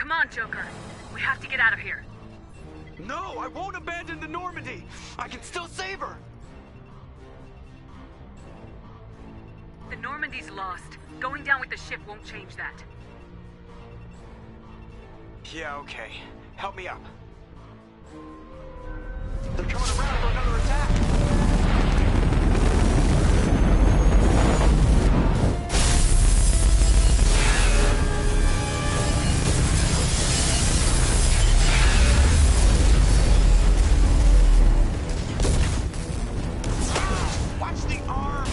Come on, Joker. We have to get out of here. No, I won't abandon the Normandy. I can still save her. The Normandy's lost. Going down with the ship won't change that. Yeah, okay. Help me up. They're coming around for another attack. Watch the arm!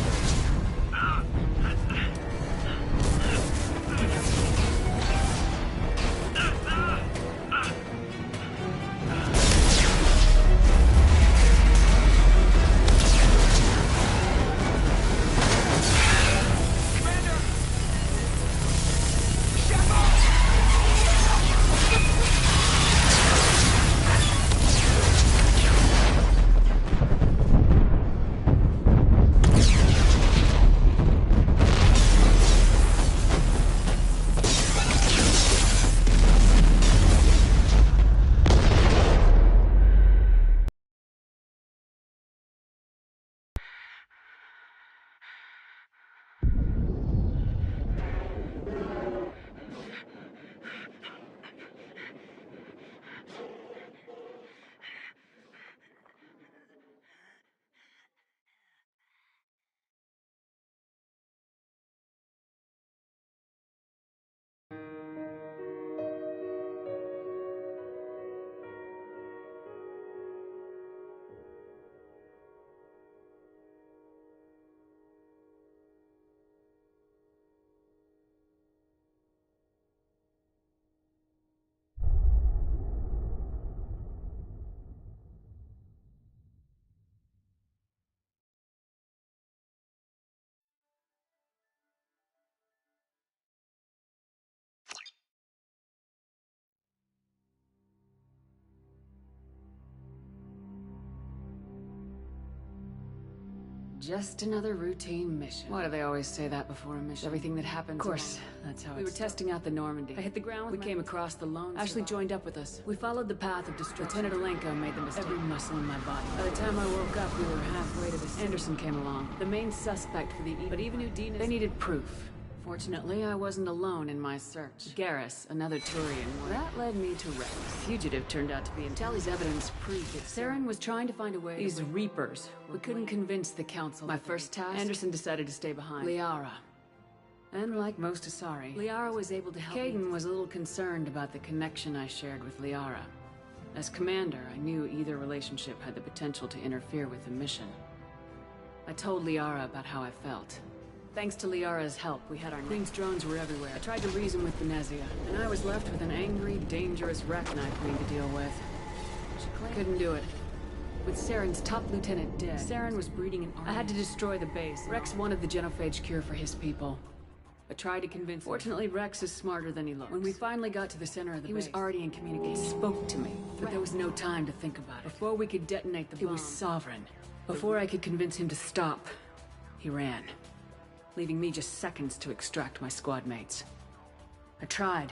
Just another routine mission. Why do they always say that before a mission? Everything that happens. Of course, that's how we were testing out the Normandy. I hit the ground. We came across the lone. Ashley joined up with us. We followed the path of destruction. Lieutenant Alenko made the mistake. Every muscle in my body. By the time I woke up, we were halfway to the city. Anderson came along, the main suspect for the but even Udina. They needed proof. Fortunately, I wasn't alone in my search. Garrus, another Turian, that led me to Rex. The fugitive turned out to be Tally's evidence proved that Saren was trying to find a way. These Reapers. We couldn't convince the council. My first task, Anderson decided to stay behind. Liara. And like most Asari, Liara was able to help. Caden was a little concerned about the connection I shared with Liara. As commander, I knew either relationship had the potential to interfere with the mission. I told Liara about how I felt. Thanks to Liara's help, we had our Queen's drones were everywhere. I tried to reason with Venezia, and I was left with an angry, dangerous Reckonite Queen to deal with. She couldn't do it. With Saren's top lieutenant dead, Saren was breeding an army. I had to destroy the base. Rex wanted the genophage cure for his people. I tried to convince him. Fortunately, Rex is smarter than he looks. When we finally got to the center of the base, he was already in communication. He spoke to me, but there was no time to think about it. Before we could detonate the bomb, he was sovereign. Before I could convince him to stop, he ran, leaving me just seconds to extract my squad mates. I tried,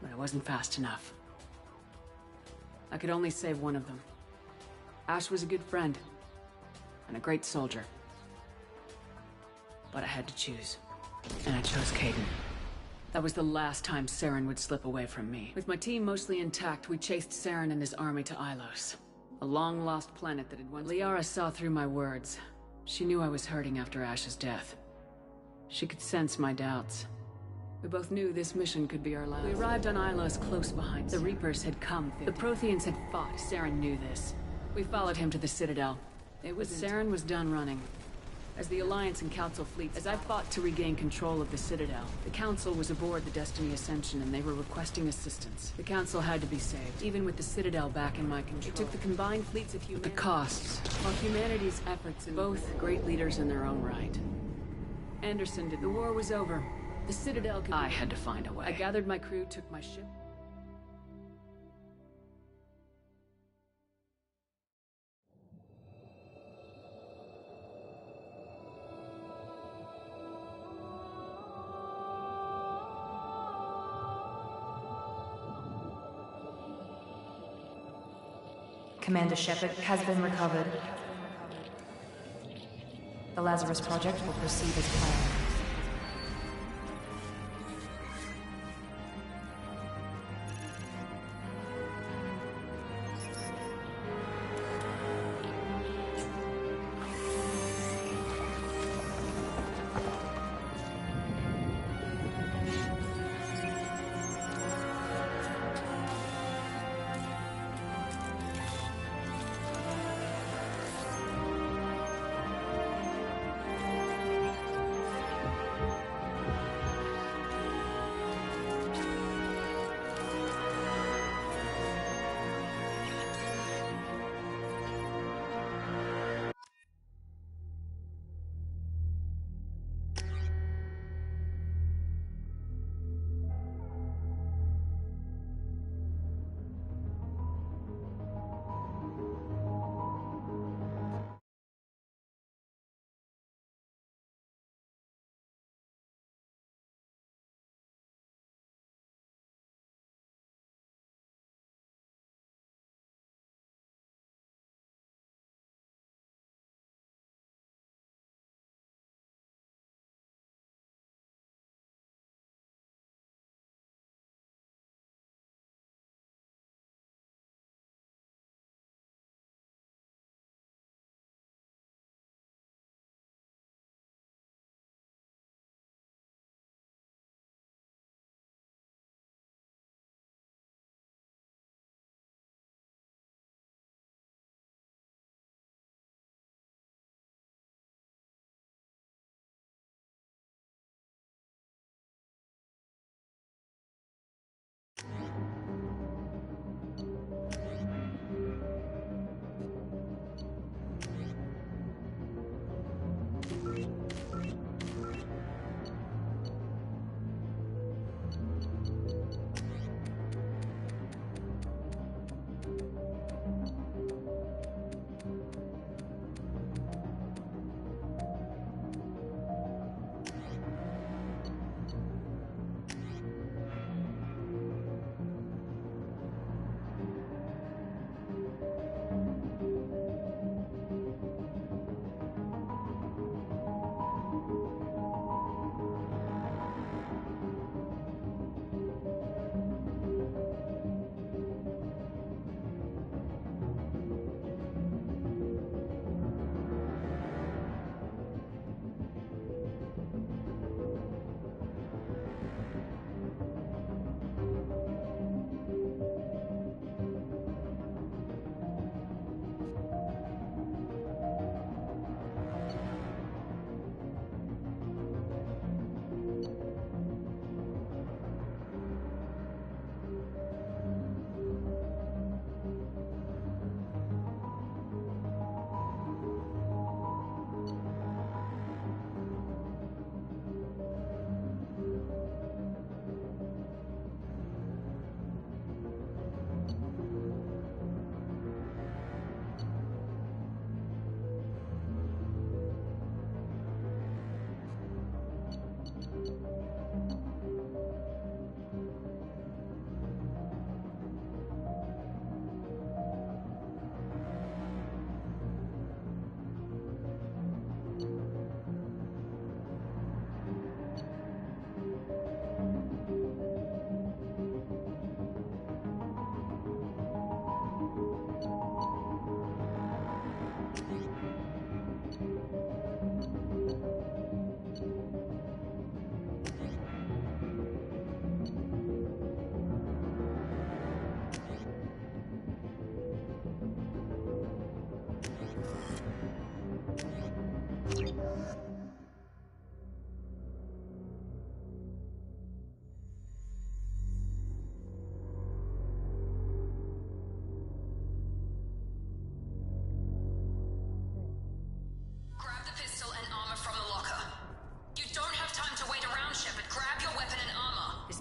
but I wasn't fast enough. I could only save one of them. Ash was a good friend, and a great soldier. But I had to choose, and I chose Caden. That was the last time Saren would slip away from me. With my team mostly intact, we chased Saren and his army to Ilos, a long-lost planet that had once... Liara saw through my words. She knew I was hurting after Ash's death. She could sense my doubts. We both knew this mission could be our last. We arrived on Ilos close behind. The Reapers had come. The Protheans had fought. Saren knew this. We followed him to the Citadel. Saren was done running. As the Alliance and Council fleets, as I fought to regain control of the Citadel, the Council was aboard the Destiny Ascension and they were requesting assistance. The Council had to be saved, even with the Citadel back in my control. It took the combined fleets of humanity. But the costs, while humanity's efforts, and both great leaders in their own right. Anderson did. The war was over. The Citadel could... I had to find a way. I gathered my crew, took my ship. Commander Shepard has been recovered. The Lazarus Project will proceed as planned.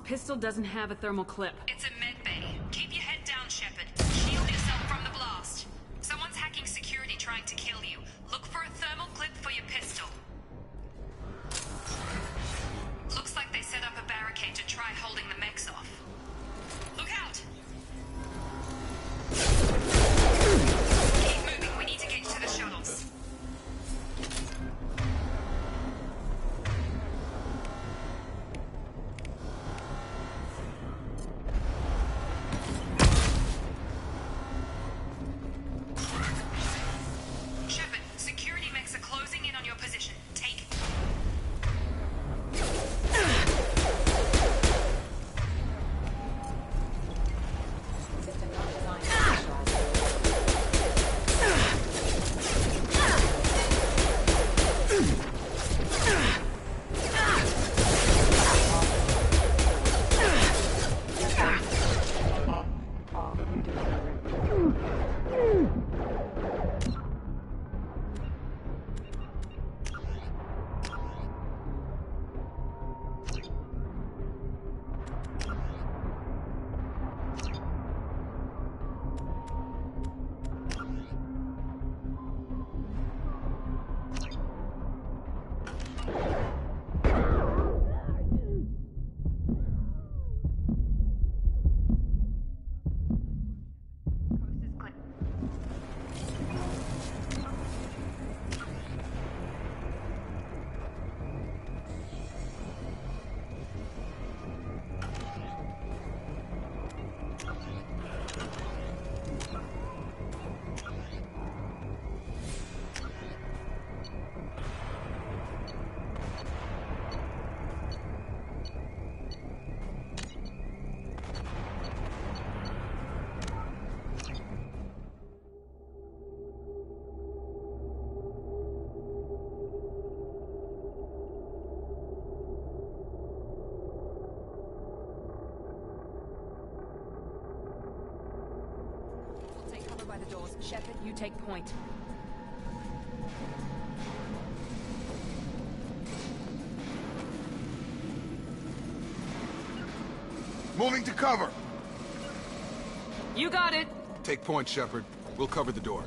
Pistol doesn't have a thermal clip. It's a med bay. Keep your head down, Shepard. Shield yourself from the blast. Someone's hacking security trying to kill you. Look for a thermal clip for your pistol. Looks like they set up a barricade to try holding the mechs off. Look out! by the doors. Shepard, you take point. Moving to cover. You got it! Take point, Shepard. We'll cover the door.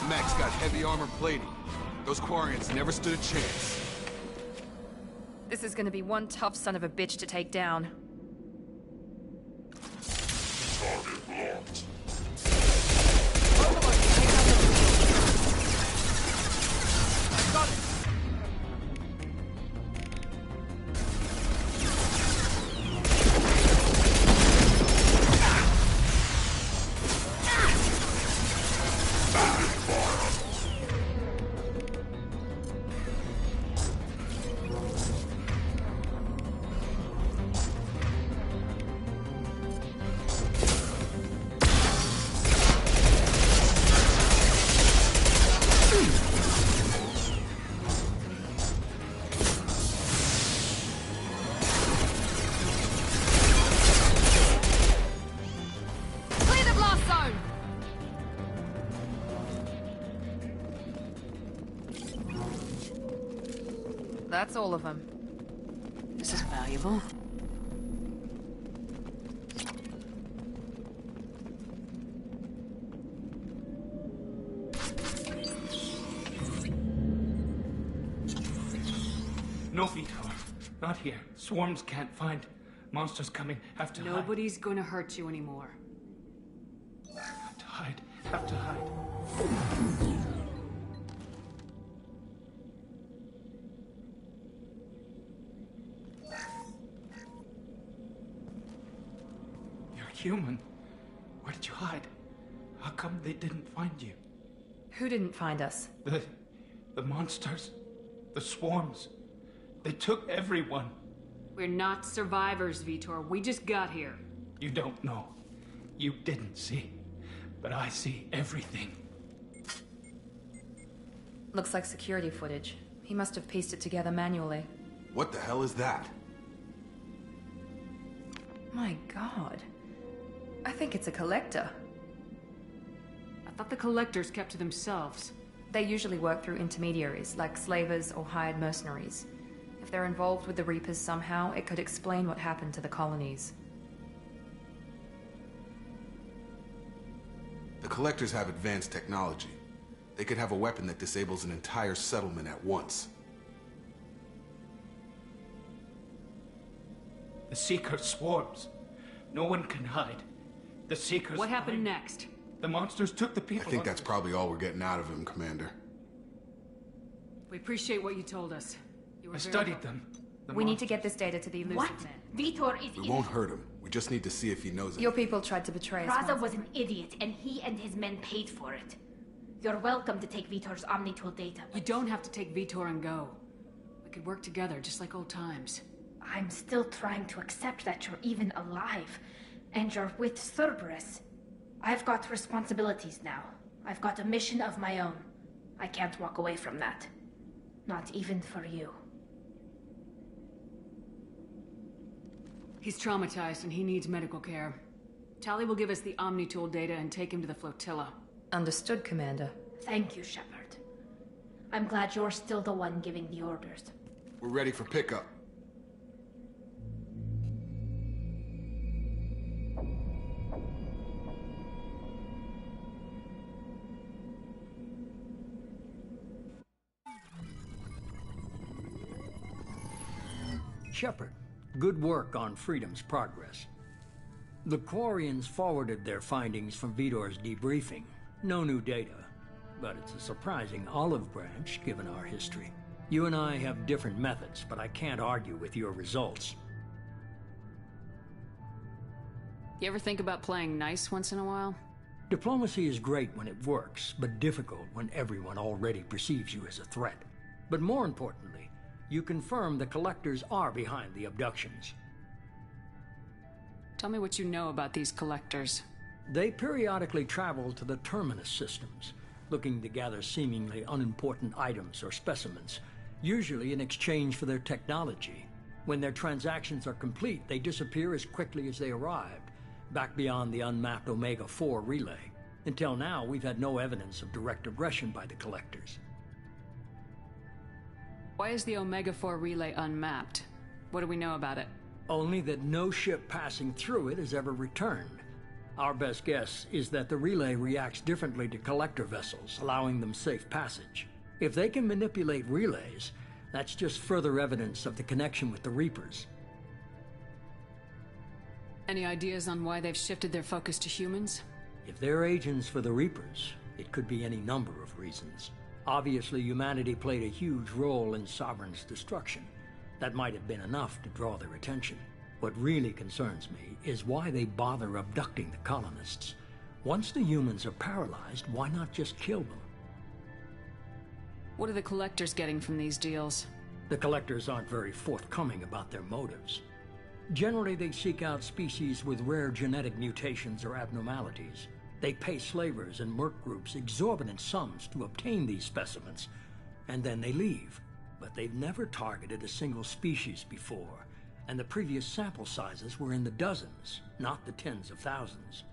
Mech's got heavy armor plating. Those Quarians never stood a chance. This is gonna be one tough son of a bitch to take down. Target locked. I got it! That's all of them. This is valuable. No, Vitor. Not here. Swarms can't find. Monsters coming. Have to hide. Nobody's gonna hurt you anymore. Have to hide. Have to hide. You're human. Where did you hide? How come they didn't find you? Who didn't find us? The monsters. The swarms. They took everyone. We're not survivors, Vitor. We just got here. You don't know. You didn't see. But I see everything. Looks like security footage. He must have pieced it together manually. What the hell is that? My god. I think it's a collector. I thought the collectors kept to themselves. They usually work through intermediaries, like slavers or hired mercenaries. If they're involved with the Reapers somehow, it could explain what happened to the colonies. The Collectors have advanced technology. They could have a weapon that disables an entire settlement at once. The Seeker swarms. No one can hide. The Seekers. What happened find- next? The monsters took the I people. think that's probably all we're getting out of him, Commander. We appreciate what you told us. You were I very studied them. The We need to monsters. get this data to the elusive What? men. Vitor is We won't hurt him. We just need to see if he knows it. Your people tried to betray us. Raza once. was an idiot, and he and his men paid for it. You're welcome to take Vitor's Omnitool data. You don't have to take Vitor and go. We could work together, just like old times. I'm still trying to accept that you're even alive, and you're with Cerberus. I've got responsibilities now. I've got a mission of my own. I can't walk away from that. Not even for you. He's traumatized and he needs medical care. Tali will give us the Omnitool data and take him to the flotilla. Understood, Commander. Thank you, Shepard. I'm glad you're still the one giving the orders. We're ready for pickup. Shepard, good work on Freedom's progress. The Quarians forwarded their findings from Vitor's debriefing. No new data, but it's a surprising olive branch given our history. You and I have different methods, but I can't argue with your results. You ever think about playing nice once in a while? Diplomacy is great when it works, but difficult when everyone already perceives you as a threat. But more importantly, you confirm the Collectors are behind the abductions. Tell me what you know about these Collectors. They periodically travel to the Terminus systems, looking to gather seemingly unimportant items or specimens, usually in exchange for their technology. When their transactions are complete, they disappear as quickly as they arrived, back beyond the unmapped Omega-4 relay. Until now, we've had no evidence of direct aggression by the Collectors. Why is the Omega-4 relay unmapped? What do we know about it? Only that no ship passing through it has ever returned. Our best guess is that the relay reacts differently to Collector vessels, allowing them safe passage. If they can manipulate relays, that's just further evidence of the connection with the Reapers. Any ideas on why they've shifted their focus to humans? If they're agents for the Reapers, it could be any number of reasons. Obviously, humanity played a huge role in Sovereign's destruction. That might have been enough to draw their attention. What really concerns me is why they bother abducting the colonists. Once the humans are paralyzed, why not just kill them? What are the Collectors getting from these deals? The Collectors aren't very forthcoming about their motives. Generally, they seek out species with rare genetic mutations or abnormalities. They pay slavers and merc groups exorbitant sums to obtain these specimens, and then they leave. But they've never targeted a single species before, and the previous sample sizes were in the dozens, not the tens of thousands.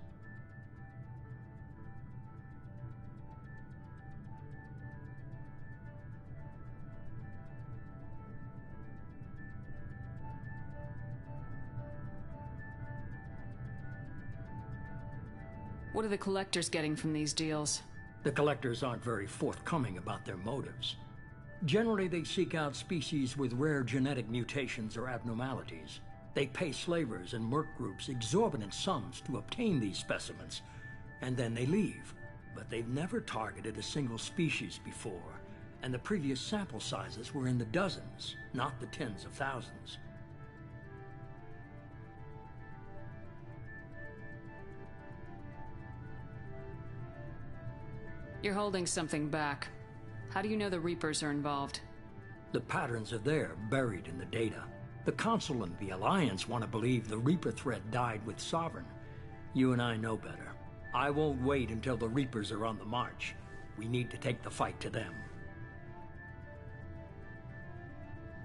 What are the Collectors getting from these deals? The Collectors aren't very forthcoming about their motives. Generally, they seek out species with rare genetic mutations or abnormalities. They pay slavers and merc groups exorbitant sums to obtain these specimens, and then they leave. But they've never targeted a single species before, and the previous sample sizes were in the dozens, not the tens of thousands. You're holding something back. How do you know the Reapers are involved? The patterns are there, buried in the data. The Council and the Alliance want to believe the Reaper threat died with Sovereign. You and I know better. I won't wait until the Reapers are on the march. We need to take the fight to them.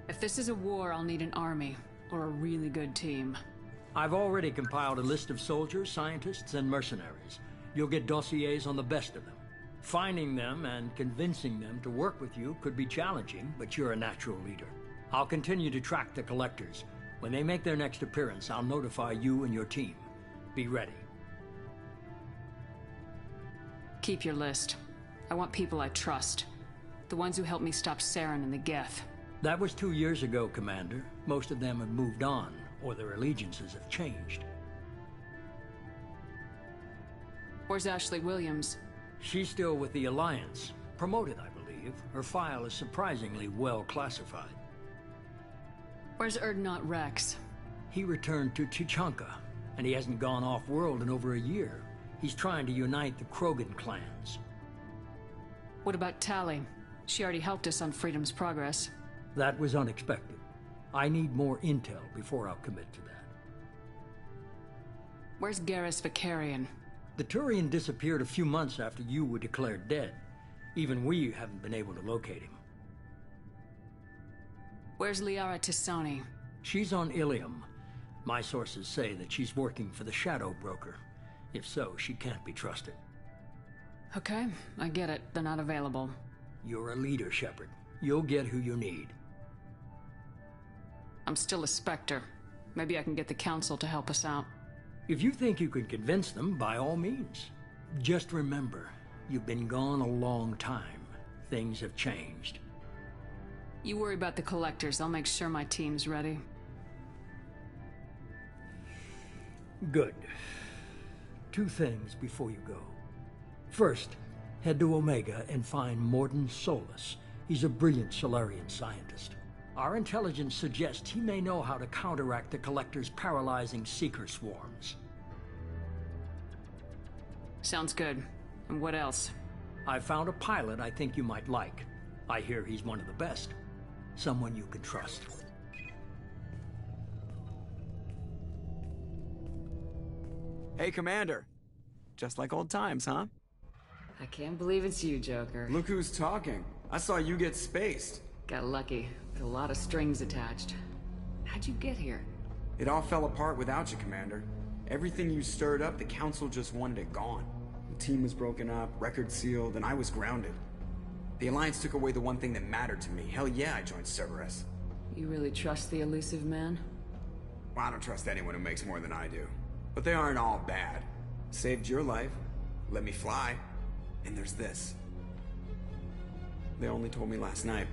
If this is a war, I'll need an army, or a really good team. I've already compiled a list of soldiers, scientists, and mercenaries. You'll get dossiers on the best of them. Finding them and convincing them to work with you could be challenging, but you're a natural leader. I'll continue to track the Collectors. When they make their next appearance, I'll notify you and your team. Be ready. Keep your list. I want people I trust. The ones who helped me stop Saren and the Geth. That was 2 years ago, Commander. Most of them have moved on, or their allegiances have changed. Where's Ashley Williams? She's still with the Alliance. Promoted, I believe. Her file is surprisingly well classified. Where's Erdnot Rex? He returned to Chichanka, and he hasn't gone off-world in over a year. He's trying to unite the Krogan clans. What about Tali? She already helped us on Freedom's Progress. That was unexpected. I need more intel before I'll commit to that. Where's Garrus Vicarian? The Turian disappeared a few months after you were declared dead. Even we haven't been able to locate him. Where's Liara Tisani? She's on Ilium. My sources say that she's working for the Shadow Broker. If so, she can't be trusted. Okay, I get it. They're not available. You're a leader, Shepard. You'll get who you need. I'm still a Spectre. Maybe I can get the Council to help us out. If you think you can convince them, by all means. Just remember, you've been gone a long time. Things have changed. You worry about the Collectors. I'll make sure my team's ready. Good. 2 things before you go. First, head to Omega and find Mordin Solus. He's a brilliant Solarian scientist. Our intelligence suggests he may know how to counteract the Collector's paralyzing Seeker swarms. Sounds good. And what else? I found a pilot I think you might like. I hear he's one of the best. Someone you can trust. Hey, Commander. Just like old times, huh? I can't believe it's you, Joker. Look who's talking. I saw you get spaced. Got lucky, with a lot of strings attached. How'd you get here? It all fell apart without you, Commander. Everything you stirred up, the Council just wanted it gone. The team was broken up, record sealed, and I was grounded. The Alliance took away the one thing that mattered to me. Hell yeah, I joined Cerberus. You really trust the elusive man? Well, I don't trust anyone who makes more than I do. But they aren't all bad. Saved your life, let me fly, and there's this. They only told me last night.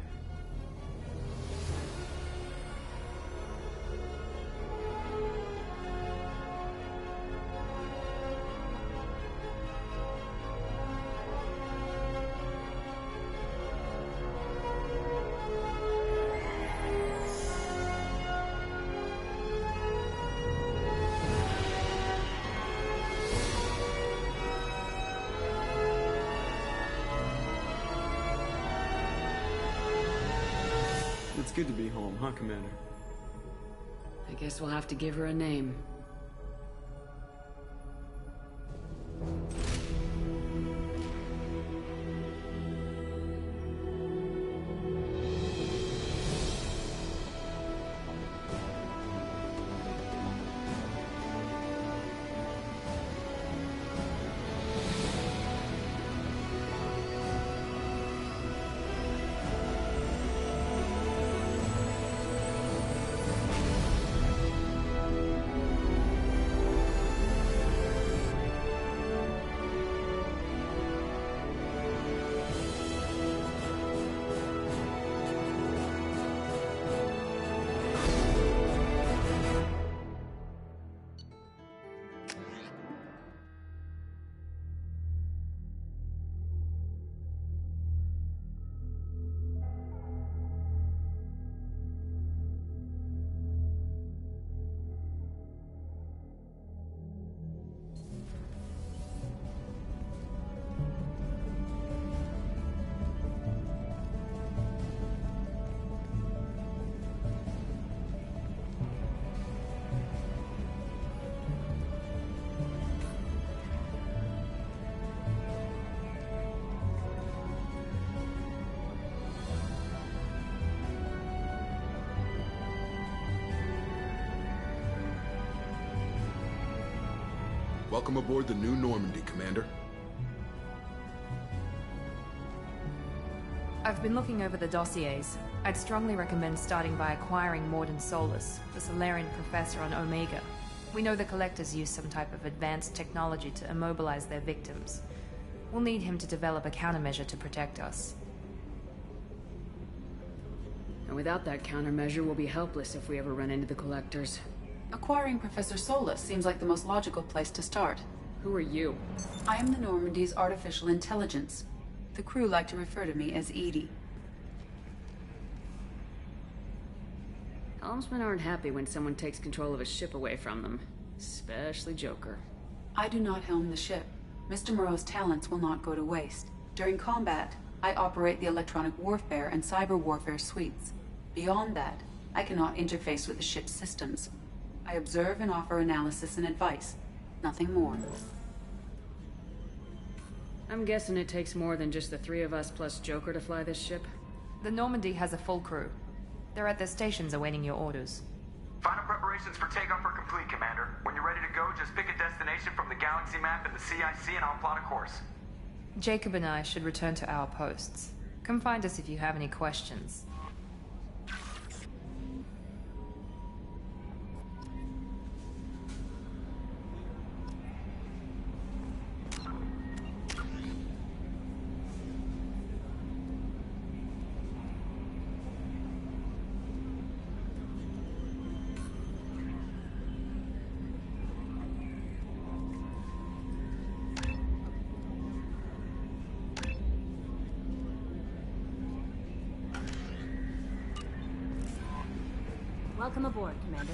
It's good to be home, huh, Commander? I guess we'll have to give her a name. Welcome aboard the new Normandy, Commander. I've been looking over the dossiers. I'd strongly recommend starting by acquiring Morden Solus, the Solarian professor on Omega. We know the Collectors use some type of advanced technology to immobilize their victims. We'll need him to develop a countermeasure to protect us. And without that countermeasure, we'll be helpless if we ever run into the Collectors. Acquiring Professor Solus seems like the most logical place to start. Who are you? I am the Normandy's artificial intelligence. The crew like to refer to me as Edie. Helmsmen aren't happy when someone takes control of a ship away from them. Especially Joker. I do not helm the ship. Mr. Moreau's talents will not go to waste. During combat, I operate the electronic warfare and cyber warfare suites. Beyond that, I cannot interface with the ship's systems. I observe and offer analysis and advice. Nothing more. I'm guessing it takes more than just the three of us plus Joker to fly this ship? The Normandy has a full crew. They're at their stations awaiting your orders. Final preparations for takeoff are complete, Commander. When you're ready to go, just pick a destination from the galaxy map and the CIC and I'll plot a course. Jacob and I should return to our posts. Come find us if you have any questions. Welcome aboard, Commander.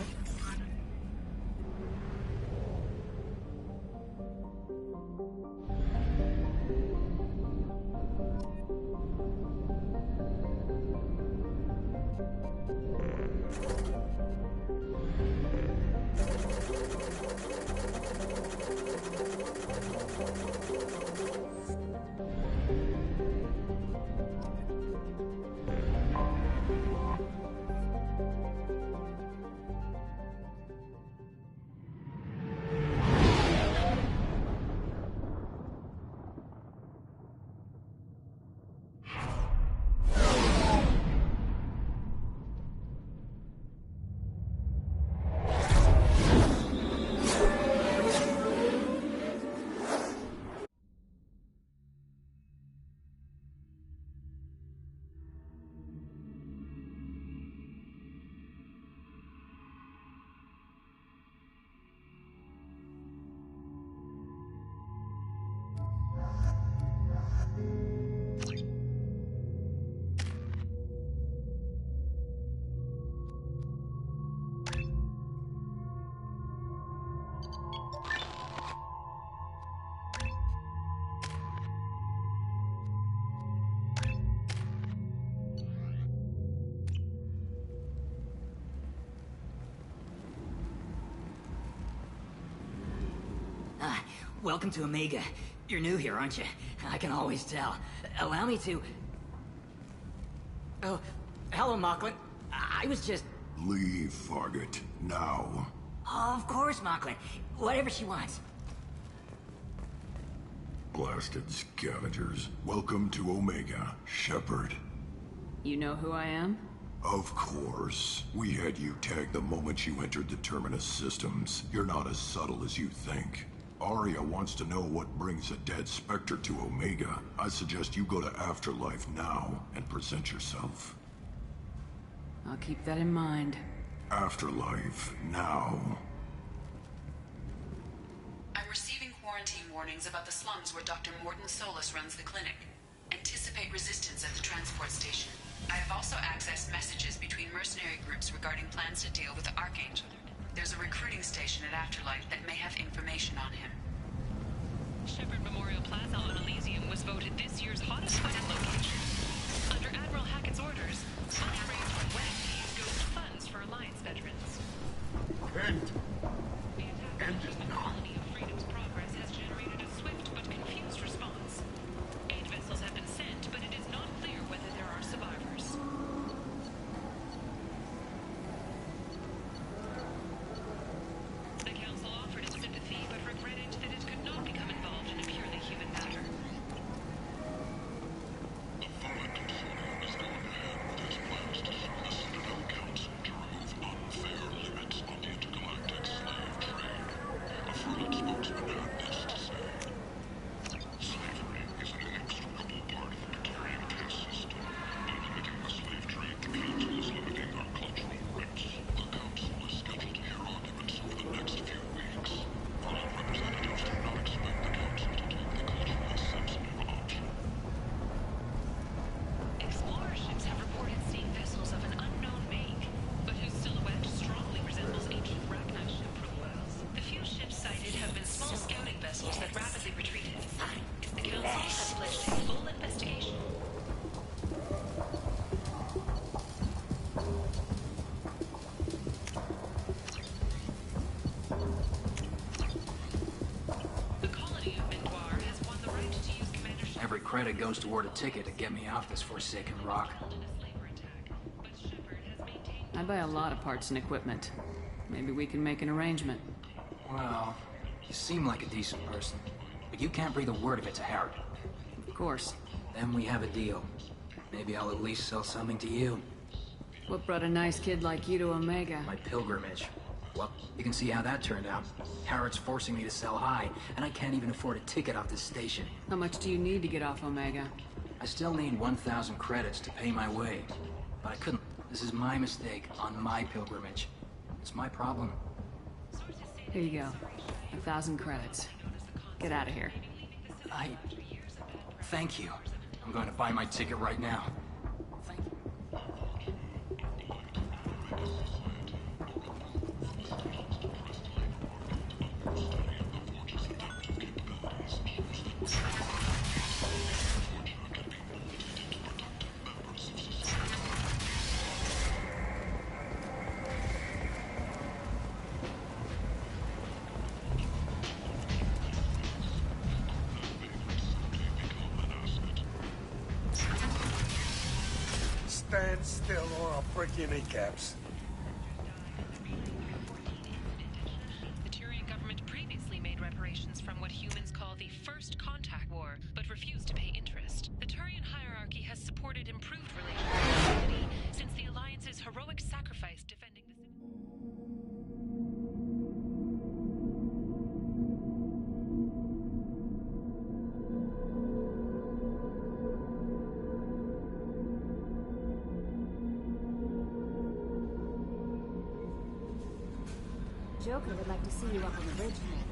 Welcome to Omega. You're new here, aren't you? I can always tell. Allow me to... Oh, hello, Mocklin. I was just... Leave, Fargate. Now. Of course, Mocklin. Whatever she wants. Blasted scavengers. Welcome to Omega, Shepard. You know who I am? Of course. We had you tagged the moment you entered the Terminus systems. You're not as subtle as you think. Arya wants to know what brings a dead Spectre to Omega. I suggest you go to Afterlife now and present yourself. I'll keep that in mind. Afterlife now. I'm receiving quarantine warnings about the slums where Dr. Morton Solus runs the clinic. Anticipate resistance at the transport station. I have also accessed messages between mercenary groups regarding plans to deal with the Archangel. There's a recruiting station at Afterlife that may have information on him. Shepard Memorial Plaza on Elysium was voted this year's hottest funded location. Under Admiral Hackett's orders, money raised from wedding fees goes to funds for Alliance veterans. The attack on the colony of Freedom's Progress has generated a swift but confused response. 8 vessels have been sent, but it is not clear whether there are survivors. The Council offered its sympathy, but regretted that it could not become involved in a purely human matter. The Fallen Consortium is going ahead with its plans to sue the Citadel Council to remove unfair limits on the intergalactic slave trade. A Fallen spokesman had this to say. Slavery is an inextricable part of the Praetorian caste system. By limiting the slave trade, the Council is limiting our cultural rights. The Council is scheduled to hear arguments over the next few weeks. Our representatives do not expect the Council to take the culturally sensitive option. Explorer ships have reported seeing vessels of an unknown make, but whose silhouette strongly resembles ancient Ragnar ship profiles. The few ships sighted have been small scouting vessels that rapidly retreated. The Council has pledged a full investigation. The colony of Mindoir has won the right to use Commander Shepard Every credit goes toward a ticket to get me off this forsaken rock. in a slaver attack, but Shepard has maintained I buy a lot of parts and equipment. Maybe we can make an arrangement. Well, you seem like a decent person, but you can't breathe a word of it to Harry. Of course. Then we have a deal. Maybe I'll at least sell something to you. What brought a nice kid like you to Omega? My pilgrimage. Well, you can see how that turned out. Harrod's forcing me to sell high, and I can't even afford a ticket off this station. How much do you need to get off Omega? I still need 1,000 credits to pay my way. But I couldn't. This is my mistake on my pilgrimage. It's my problem. Here you go. 1,000 credits. Get out of here. Thank you. I'm going to buy my ticket right now. Thank you. Stand still or I'll break your kneecaps. The Turian government previously made reparations from what humans call the First Contact War, but refused to pay interest. The Turian hierarchy has supported improved relations with humanity since the Alliance's heroic sacrifice defending the city. Joker would like to see you up on the bridge, Commander.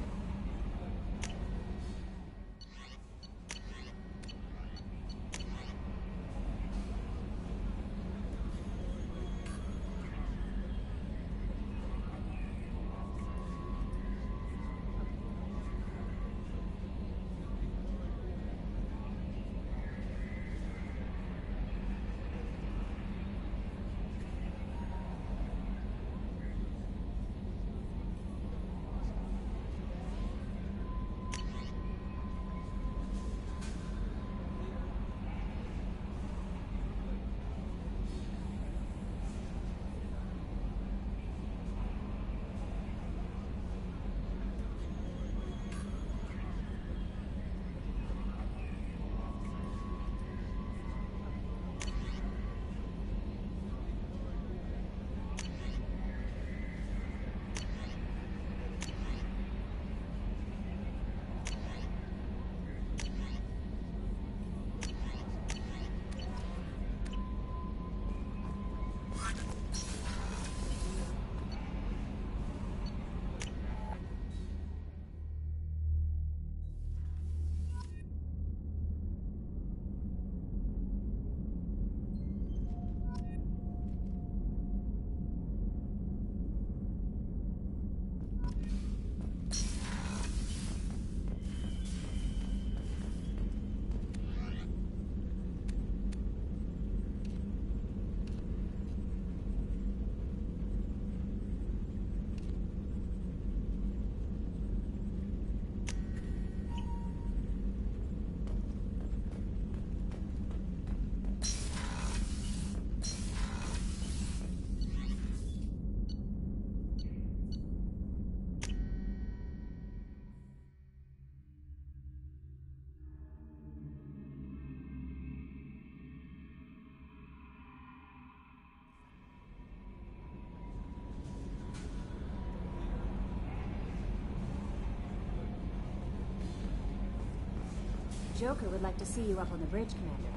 Joker would like to see you up on the bridge, Commander.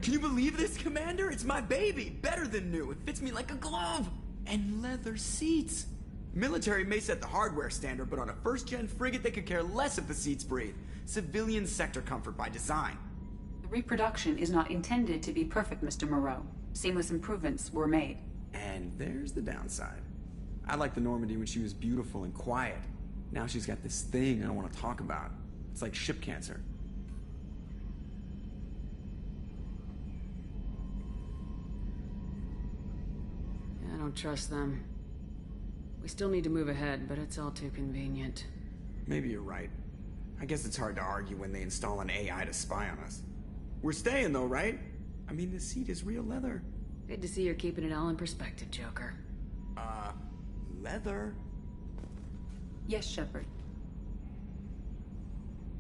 Can you believe this, Commander? It's my baby! Better than new. It fits me like a glove! And leather seats! Military may set the hardware standard, but on a first-gen frigate, they could care less if the seats breathe. Civilian sector comfort by design. The reproduction is not intended to be perfect, Mr. Moreau. Seamless improvements were made. And there's the downside. I liked the Normandy when she was beautiful and quiet. Now she's got this thing I don't want to talk about. It's like ship cancer. I don't trust them. We still need to move ahead, but it's all too convenient. Maybe you're right. I guess it's hard to argue when they install an AI to spy on us. We're staying though, right? I mean, the seat is real leather. Good to see you're keeping it all in perspective, Joker. Leather? Yes, Shepard.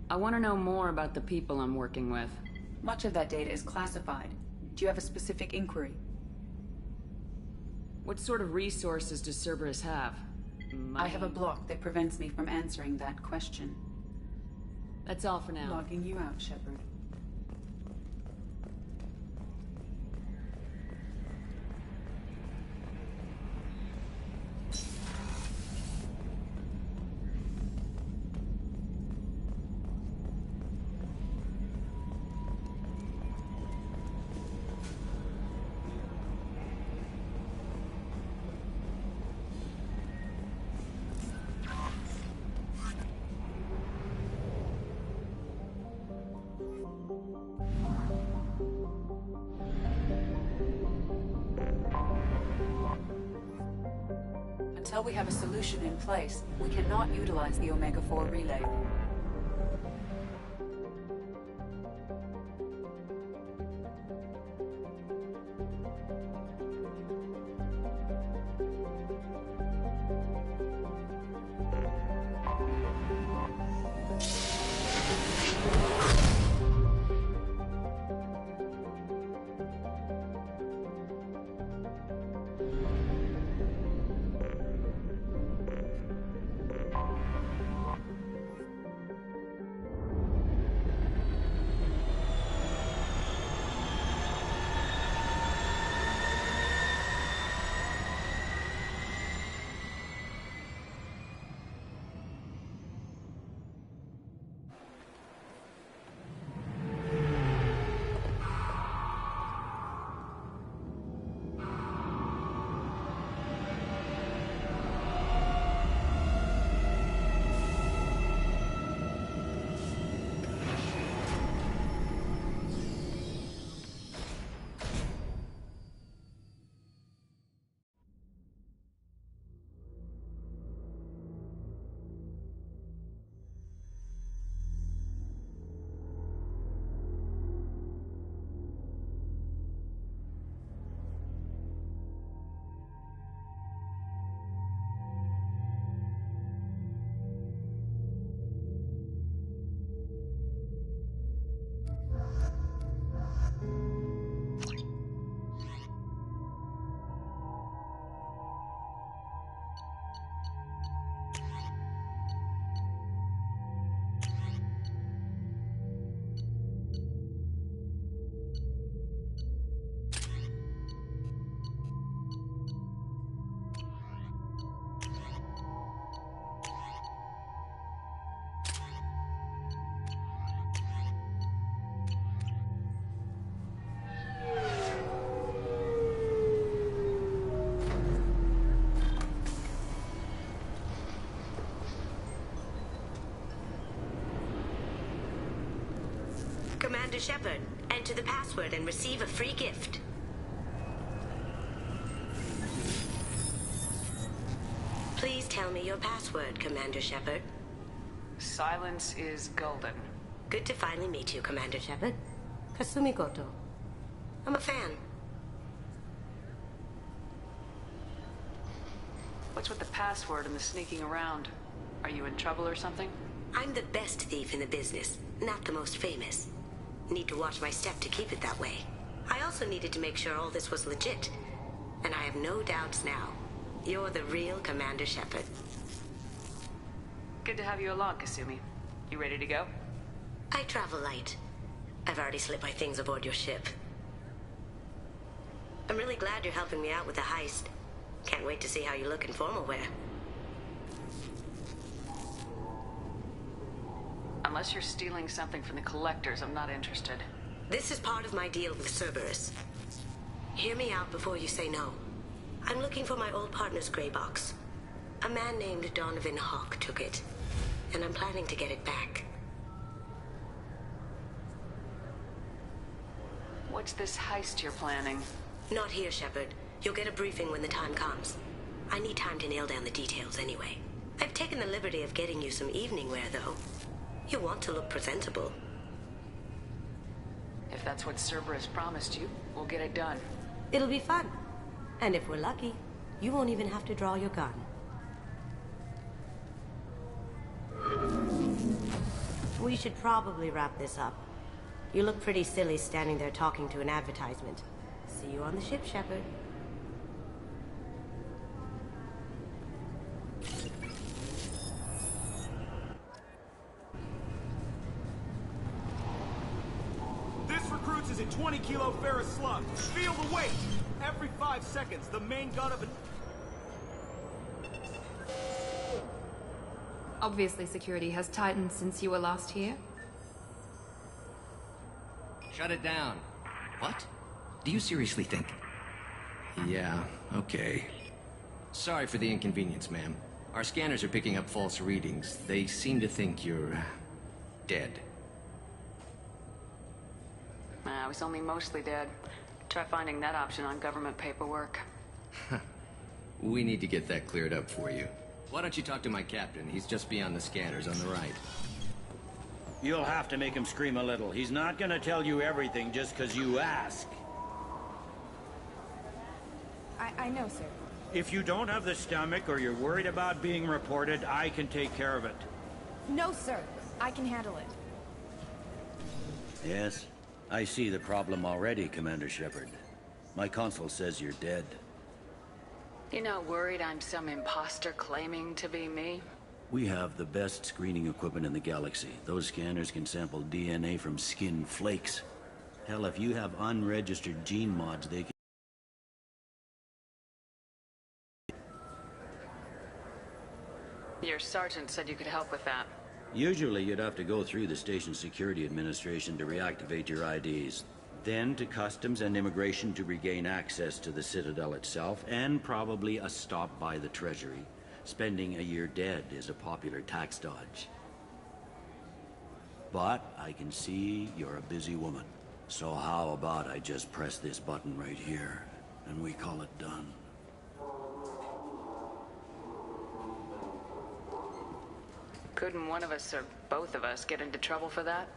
I want to know more about the people I'm working with. Much of that data is classified. Do you have a specific inquiry? What sort of resources does Cerberus have? I have a block that prevents me from answering that question. That's all for now. Logging you out, Shepard. Until we have a solution in place, we cannot utilize the Omega-4 relay. Commander Shepard, enter the password and receive a free gift. Please tell me your password, Commander Shepard. Silence is golden. Good to finally meet you, Commander Shepard. Kasumi Goto. I'm a fan. What's with the password and the sneaking around? Are you in trouble or something? I'm the best thief in the business, not the most famous. Need to watch my step to keep it that way. I also needed to make sure all this was legit. And I have no doubts now. You're the real Commander Shepard. Good to have you along, Kasumi. You ready to go? I travel light. I've already slipped my things aboard your ship. I'm really glad you're helping me out with the heist. Can't wait to see how you look in formal wear. Unless you're stealing something from the collectors, I'm not interested. This is part of my deal with Cerberus. Hear me out before you say no. I'm looking for my old partner's gray box. A man named Donovan Hawk took it, and I'm planning to get it back. What's this heist you're planning? Not here, Shepard. You'll get a briefing when the time comes. I need time to nail down the details anyway. I've taken the liberty of getting you some evening wear, though. You want to look presentable. If that's what Cerberus promised you, we'll get it done. It'll be fun. And if we're lucky, you won't even have to draw your gun. We should probably wrap this up. You look pretty silly standing there talking to an advertisement. See you on the ship, Shepard. This recruits is a 20-kilo ferrous slug. Feel the weight! Every 5 seconds, the main gun of an... Obviously, security has tightened since you were last here. Shut it down. What? Do you seriously think? Yeah, okay. Sorry for the inconvenience, ma'am. Our scanners are picking up false readings. They seem to think you're... dead. I was only mostly dead. Try finding that option on government paperwork. We need to get that cleared up for you. Why don't you talk to my captain? He's just beyond the scanners on the right. You'll have to make him scream a little. He's not gonna tell you everything just because you ask. I know, sir. If you don't have the stomach or you're worried about being reported, I can take care of it. No, sir. I can handle it. Yes? I see the problem already, Commander Shepard. My consul says you're dead. You're not worried I'm some imposter claiming to be me? We have the best screening equipment in the galaxy. Those scanners can sample DNA from skin flakes. Hell, if you have unregistered gene mods, they can... Your sergeant said you could help with that. Usually you'd have to go through the station security administration to reactivate your IDs. Then to Customs and Immigration to regain access to the Citadel itself, and probably a stop by the Treasury. Spending a year dead is a popular tax dodge. But I can see you're a busy woman. So how about I just press this button right here, and we call it done? Couldn't one of us or both of us get into trouble for that?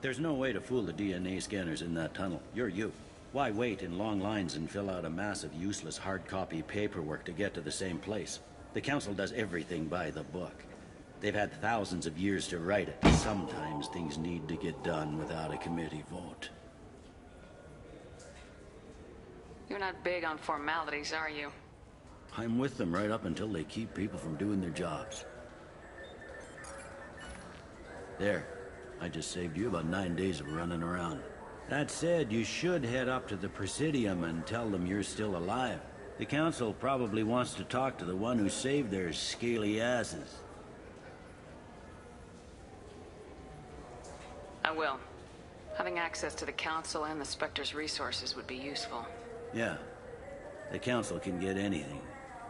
There's no way to fool the DNA scanners in that tunnel. You're you. Why wait in long lines and fill out a massive useless hard copy paperwork to get to the same place? The Council does everything by the book. They've had thousands of years to write it. Sometimes things need to get done without a committee vote. You're not big on formalities, are you? I'm with them right up until they keep people from doing their jobs. There. I just saved you about 9 days of running around. That said, you should head up to the Presidium and tell them you're still alive. The Council probably wants to talk to the one who saved their scaly asses. I will. Having access to the Council and the Spectre's resources would be useful. Yeah. The Council can get anything.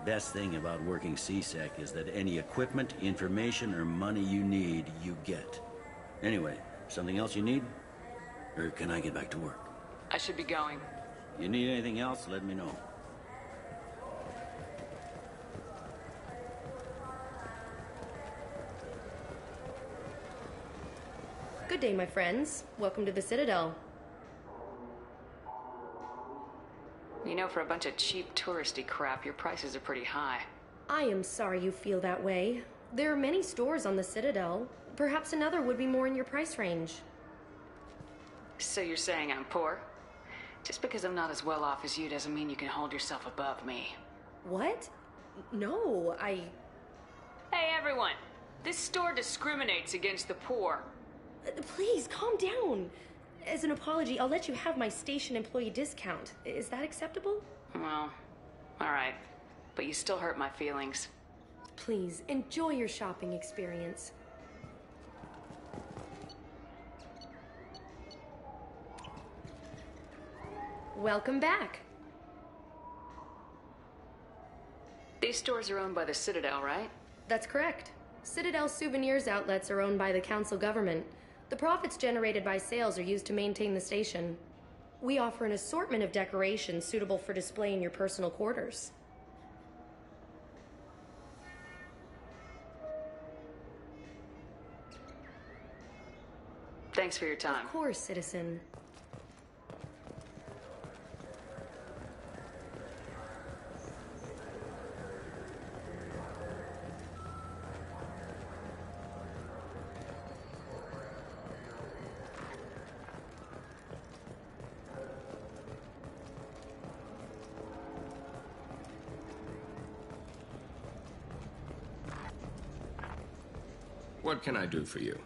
Best thing about working CSEC is that any equipment, information, or money you need, you get. Anyway, something else you need? Or can I get back to work? I should be going. You need anything else, let me know. Good day, my friends. Welcome to the Citadel. You know, for a bunch of cheap touristy crap, your prices are pretty high. I am sorry you feel that way. There are many stores on the Citadel. Perhaps another would be more in your price range. So you're saying I'm poor? Just because I'm not as well off as you doesn't mean you can hold yourself above me. What? No, Hey, everyone! This store discriminates against the poor. Please, calm down. As an apology, I'll let you have my station employee discount. Is that acceptable? Well, alright. But you still hurt my feelings. Please, enjoy your shopping experience. Welcome back. These stores are owned by the Citadel, right? That's correct. Citadel souvenirs outlets are owned by the council government. The profits generated by sales are used to maintain the station. We offer an assortment of decorations suitable for display in your personal quarters. Thanks for your time. Of course, citizen. What can I do for you?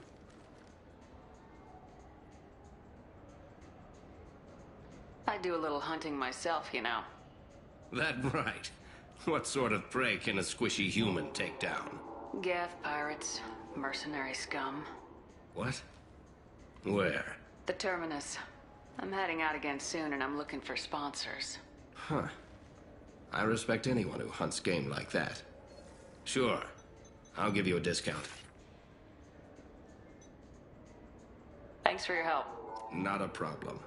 I do a little hunting myself, you know. That right. What sort of prey can a squishy human take down? Gaff pirates, mercenary scum. What? Where? The Terminus. I'm heading out again soon and I'm looking for sponsors. Huh. I respect anyone who hunts game like that. Sure. I'll give you a discount. Thanks for your help. Not a problem.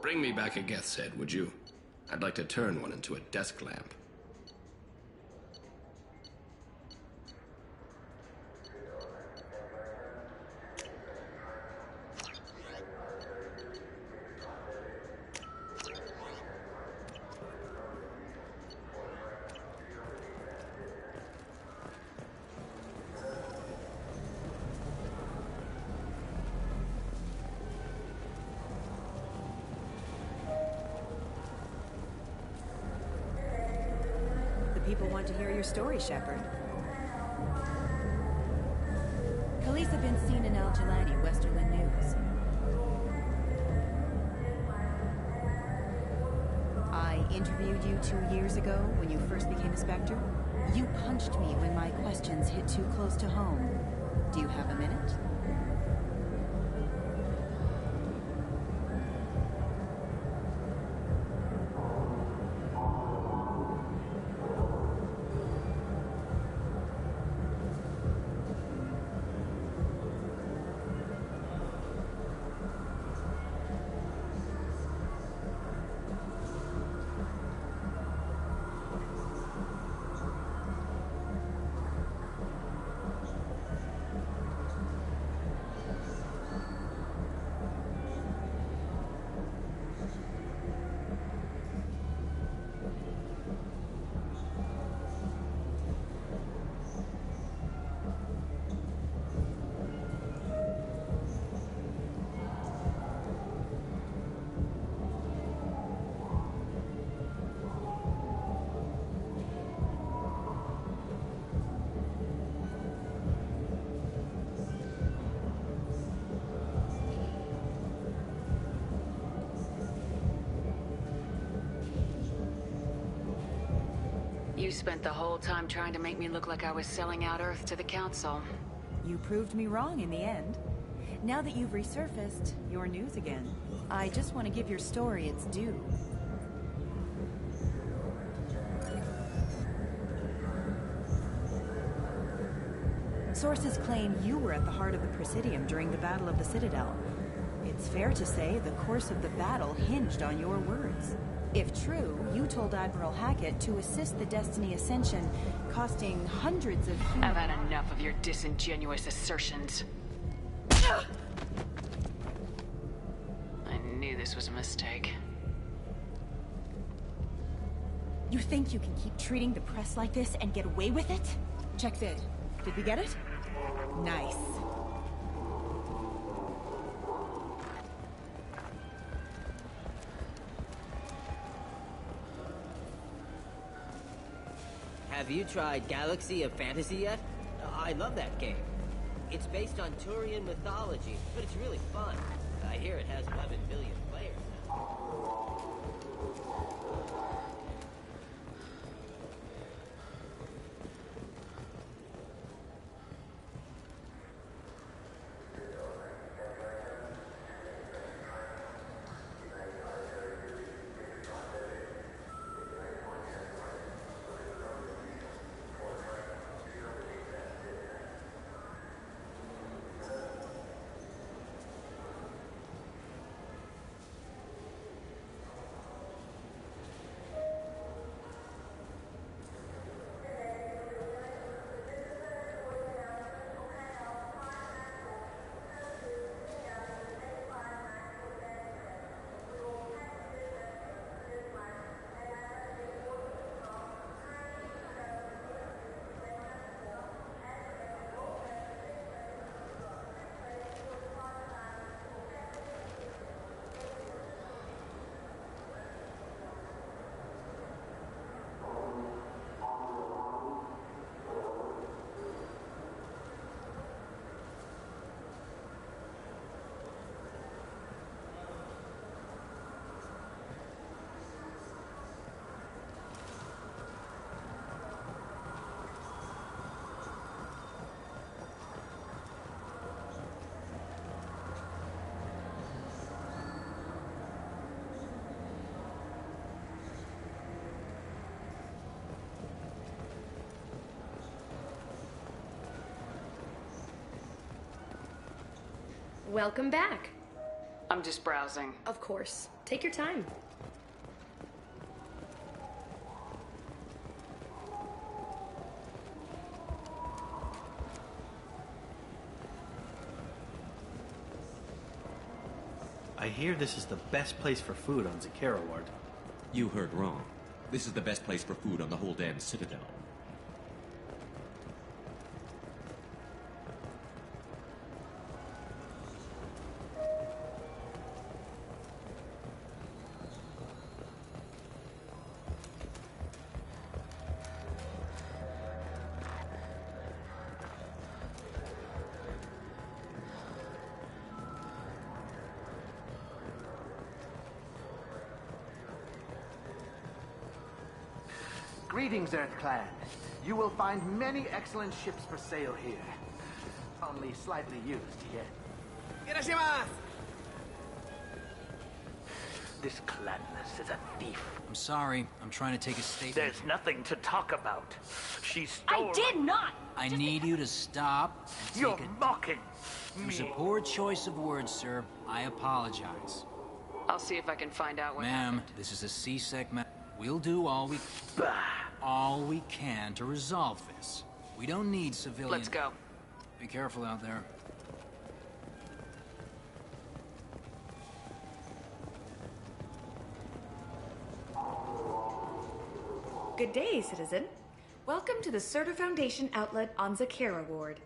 Bring me back a Geth's head, would you? I'd like to turn one into a desk lamp. People want to hear your story, Shepard. Police have been seen in Al-Jalani, Westerland News. I interviewed you 2 years ago when you first became a Spectre. You punched me when my questions hit too close to home. Do you have a minute? You spent the whole time trying to make me look like I was selling out Earth to the Council. You proved me wrong in the end. Now that you've resurfaced, you're news again. I just want to give your story its due. Sources claim you were at the heart of the Presidium during the Battle of the Citadel. It's fair to say the course of the battle hinged on your words. If true, you told Admiral Hackett to assist the Destiny Ascension, costing hundreds of human... I've had enough of your disingenuous assertions. I knew this was a mistake. You think you can keep treating the press like this and get away with it? Check vid. Did we get it? Nice. Have you tried Galaxy of Fantasy yet? I love that game. It's based on Turian mythology, but it's really fun. I hear it has 11 billion players now. Welcome back. I'm just browsing. Of course. Take your time. I hear this is the best place for food on Zakara Ward. You heard wrong. This is the best place for food on the whole damn Citadel. Greetings, Earth Clan. You will find many excellent ships for sale here. Only slightly used yet. This Clanus is a thief. I'm sorry. I'm trying to take a statement. There's nothing to talk about. She stole... I did not! I need you to stop and You're take a... mocking It was me. a poor choice of words, sir. I apologize. I'll see if I can find out what Ma'am, happened. this is a C-Sec ma- We'll do all we can to resolve this. We don't need civilian... Let's go. Be careful out there. Good day, citizen. Welcome to the Surtur Foundation outlet on Zakara Ward.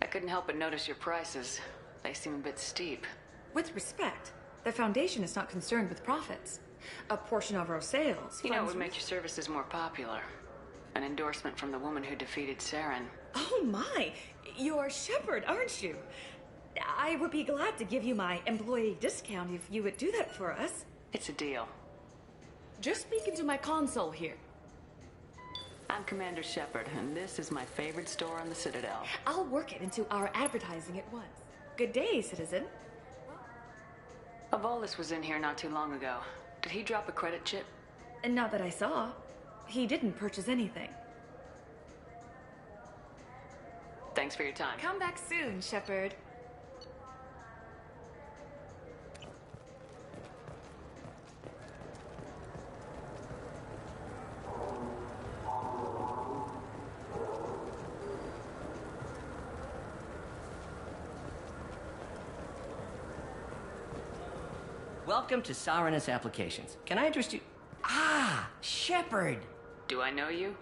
I couldn't help but notice your prices. They seem a bit steep. With respect, the Foundation is not concerned with profits. A portion of our sales... You know, it would make your services more popular. An endorsement from the woman who defeated Saren. Oh my! You're Shepard, aren't you? I would be glad to give you my employee discount if you would do that for us. It's a deal. Just speak into my console here. I'm Commander Shepard, and this is my favorite store on the Citadel. I'll work it into our advertising at once. Good day, citizen. Avolis was in here not too long ago. Did he drop a credit chip? Not that I saw. He didn't purchase anything. Thanks for your time. Come back soon, Shepard. Welcome to Sarenus Applications. Can I interest you? Ah, Shepard! Do I know you?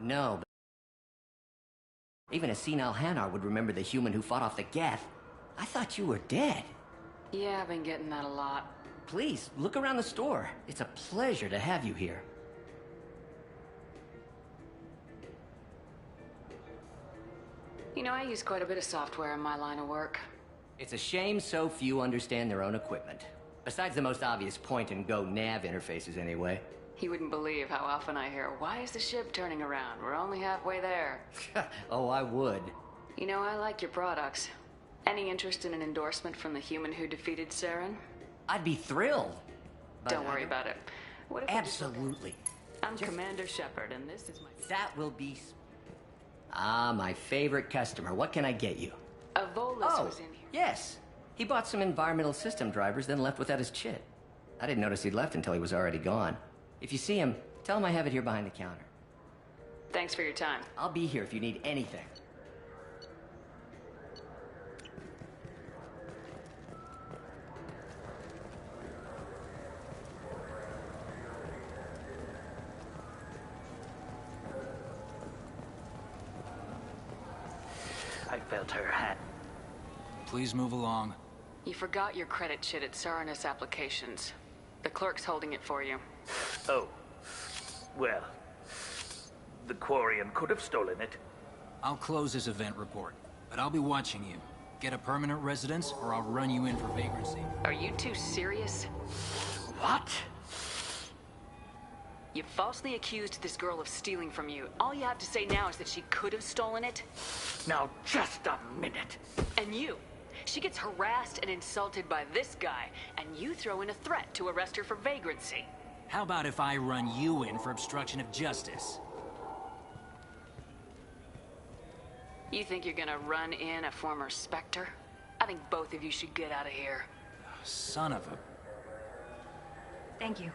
No, but even a senile Hanar would remember the human who fought off the Geth. I thought you were dead. Yeah, I've been getting that a lot. Please, look around the store. It's a pleasure to have you here. You know, I use quite a bit of software in my line of work. It's a shame so few understand their own equipment. Besides the most obvious point-and-go nav interfaces, anyway. You wouldn't believe how often I hear, "Why is the ship turning around? We're only halfway there." Oh, I would. You know, I like your products. Any interest in an endorsement from the human who defeated Saren? I'd be thrilled. Don't worry about it. What if we just look at- Absolutely. I'm Commander Shepard, and this is my... That will be... Ah, my favorite customer. What can I get you? Volus was in here. Yes. He bought some environmental system drivers, then left without his chit. I didn't notice he'd left until he was already gone. If you see him, tell him I have it here behind the counter. Thanks for your time. I'll be here if you need anything. I felt her hat. Please move along. You forgot your credit chit at Saranus Applications. The clerk's holding it for you. Oh. Well, the Quarian could have stolen it. I'll close this event report, but I'll be watching you. Get a permanent residence, or I'll run you in for vagrancy. Are you two serious? What? You falsely accused this girl of stealing from you. All you have to say now is that she could have stolen it? Now, just a minute. And you? She gets harassed and insulted by this guy, and you throw in a threat to arrest her for vagrancy. How about if I run you in for obstruction of justice? You think you're gonna run in a former Spectre? I think both of you should get out of here. Son of a... Thank you.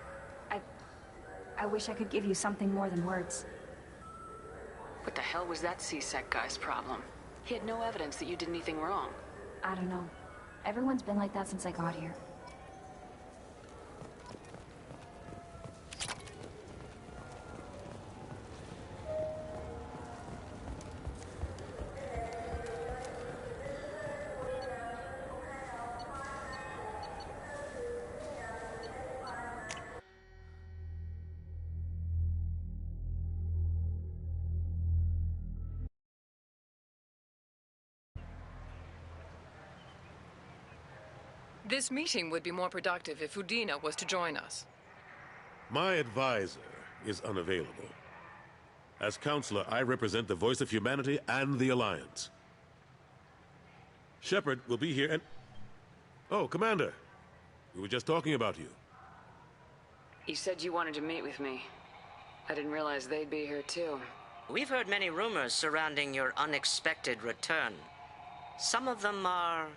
I wish I could give you something more than words. What the hell was that C-Sec guy's problem? He had no evidence that you did anything wrong. I don't know. Everyone's been like that since I got here. This meeting would be more productive if Udina was to join us. My advisor is unavailable. As counselor, I represent the voice of humanity and the Alliance. Shepard will be here and... Oh, Commander. We were just talking about you. You said you wanted to meet with me. I didn't realize they'd be here too. We've heard many rumors surrounding your unexpected return. Some of them are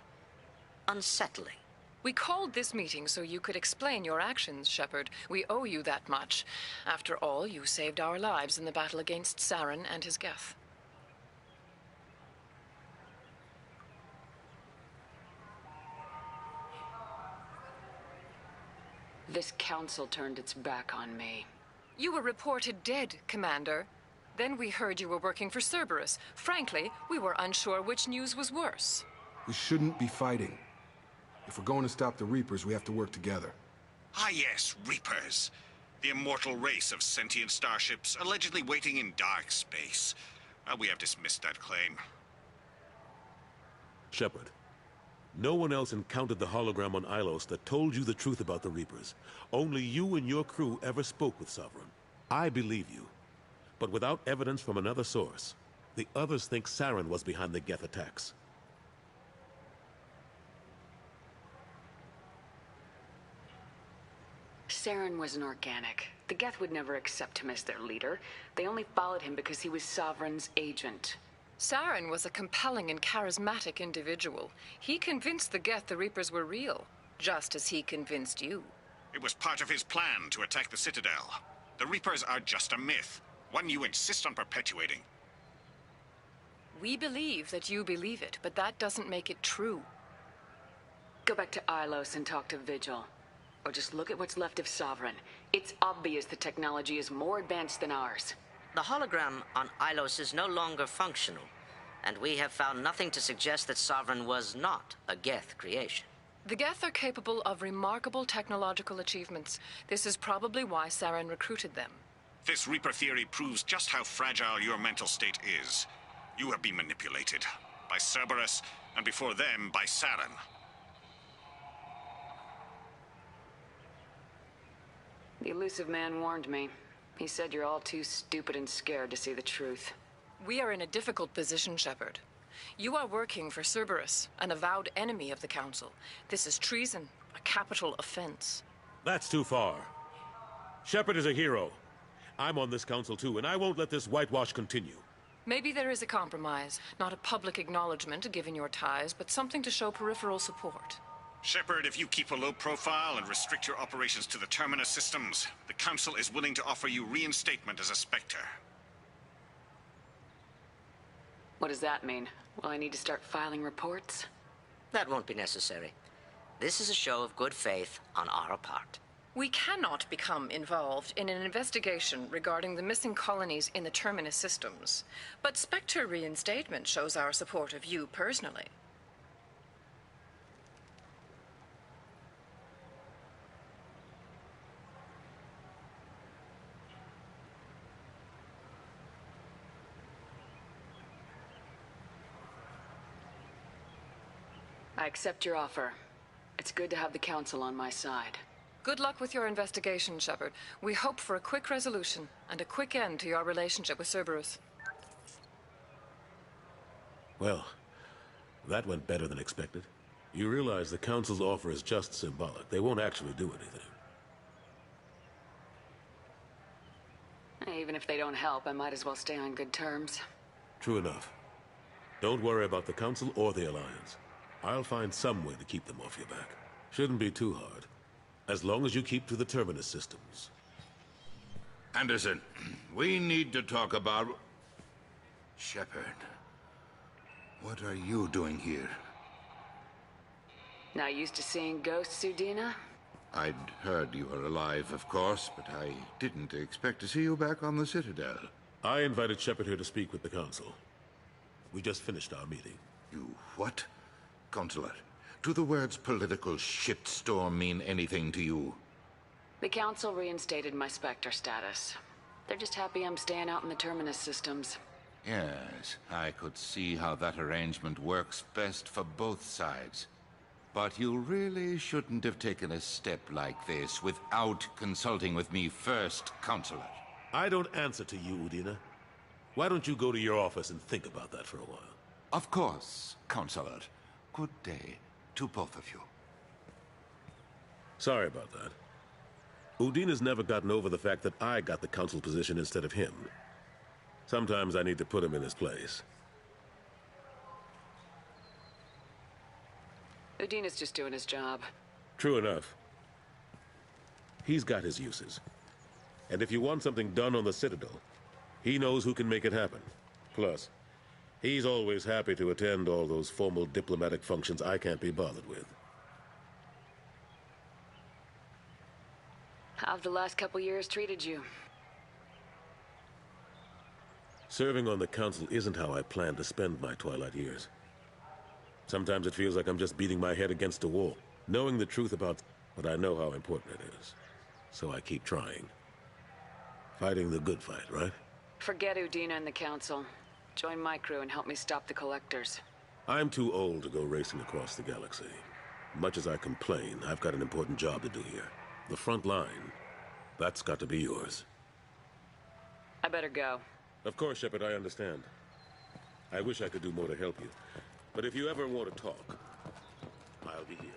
unsettling. We called this meeting so you could explain your actions, Shepard. We owe you that much. After all, you saved our lives in the battle against Saren and his Geth. This council turned its back on me. You were reported dead, Commander. Then we heard you were working for Cerberus. Frankly, we were unsure which news was worse. We shouldn't be fighting. If we're going to stop the Reapers, we have to work together. Ah yes, Reapers. The immortal race of sentient starships allegedly waiting in dark space. We have dismissed that claim. Shepard, no one else encountered the hologram on Ilos that told you the truth about the Reapers. Only you and your crew ever spoke with Sovereign. I believe you. But without evidence from another source, the others think Saren was behind the Geth attacks. Saren was an organic. The Geth would never accept him as their leader. They only followed him because he was Sovereign's agent. Saren was a compelling and charismatic individual. He convinced the Geth the Reapers were real, just as he convinced you. It was part of his plan to attack the Citadel. The Reapers are just a myth, one you insist on perpetuating. We believe that you believe it, but that doesn't make it true. Go back to Ilos and talk to Vigil. Or just look at what's left of Sovereign. It's obvious the technology is more advanced than ours. The hologram on Ilos is no longer functional, and we have found nothing to suggest that Sovereign was not a Geth creation. The Geth are capable of remarkable technological achievements. This is probably why Saren recruited them. This Reaper theory proves just how fragile your mental state is. You have been manipulated. By Cerberus, and before them, by Saren. The elusive man warned me. He said you're all too stupid and scared to see the truth. We are in a difficult position, Shepard. You are working for Cerberus, an avowed enemy of the Council. This is treason, a capital offense. That's too far. Shepard is a hero. I'm on this council too, and I won't let this whitewash continue. Maybe there is a compromise. Not a public acknowledgement given your ties, but something to show peripheral support. Shepard, if you keep a low profile and restrict your operations to the Terminus systems, the Council is willing to offer you reinstatement as a Spectre. What does that mean? Will I need to start filing reports? That won't be necessary. This is a show of good faith on our part. We cannot become involved in an investigation regarding the missing colonies in the Terminus systems. But Spectre reinstatement shows our support of you personally. I accept your offer. It's good to have the Council on my side. Good luck with your investigation, Shepard. We hope for a quick resolution and a quick end to your relationship with Cerberus. Well, that went better than expected. You realize the Council's offer is just symbolic. They won't actually do anything. Even if they don't help, I might as well stay on good terms. True enough. Don't worry about the Council or the Alliance. I'll find some way to keep them off your back. Shouldn't be too hard. As long as you keep to the Terminus systems. Anderson, we need to talk about... Shepard. What are you doing here? Not used to seeing ghosts, Udina? I'd heard you were alive, of course, but I didn't expect to see you back on the Citadel. I invited Shepard here to speak with the Council. We just finished our meeting. You what? Consular, do the words political shitstorm mean anything to you? The Council reinstated my Spectre status. They're just happy I'm staying out in the Terminus systems. Yes, I could see how that arrangement works best for both sides. But you really shouldn't have taken a step like this without consulting with me first, Consular. I don't answer to you, Udina. Why don't you go to your office and think about that for a while? Of course, Consular. Good day to both of you. Sorry about that. Udina's never gotten over the fact that I got the Council position instead of him. Sometimes I need to put him in his place. Udina's just doing his job. True enough. He's got his uses. And if you want something done on the Citadel, he knows who can make it happen. Plus, he's always happy to attend all those formal diplomatic functions I can't be bothered with. How've the last couple years treated you? Serving on the Council isn't how I plan to spend my twilight years. Sometimes it feels like I'm just beating my head against a wall, knowing the truth about, but I know how important it is. So I keep trying. Fighting the good fight, right? Forget Udina and the Council. Join my crew and help me stop the Collectors. I'm too old to go racing across the galaxy. Much as I complain, I've got an important job to do here. The front line. That's got to be yours. I better go. Of course, Shepard, I understand. I wish I could do more to help you. But if you ever want to talk, I'll be here.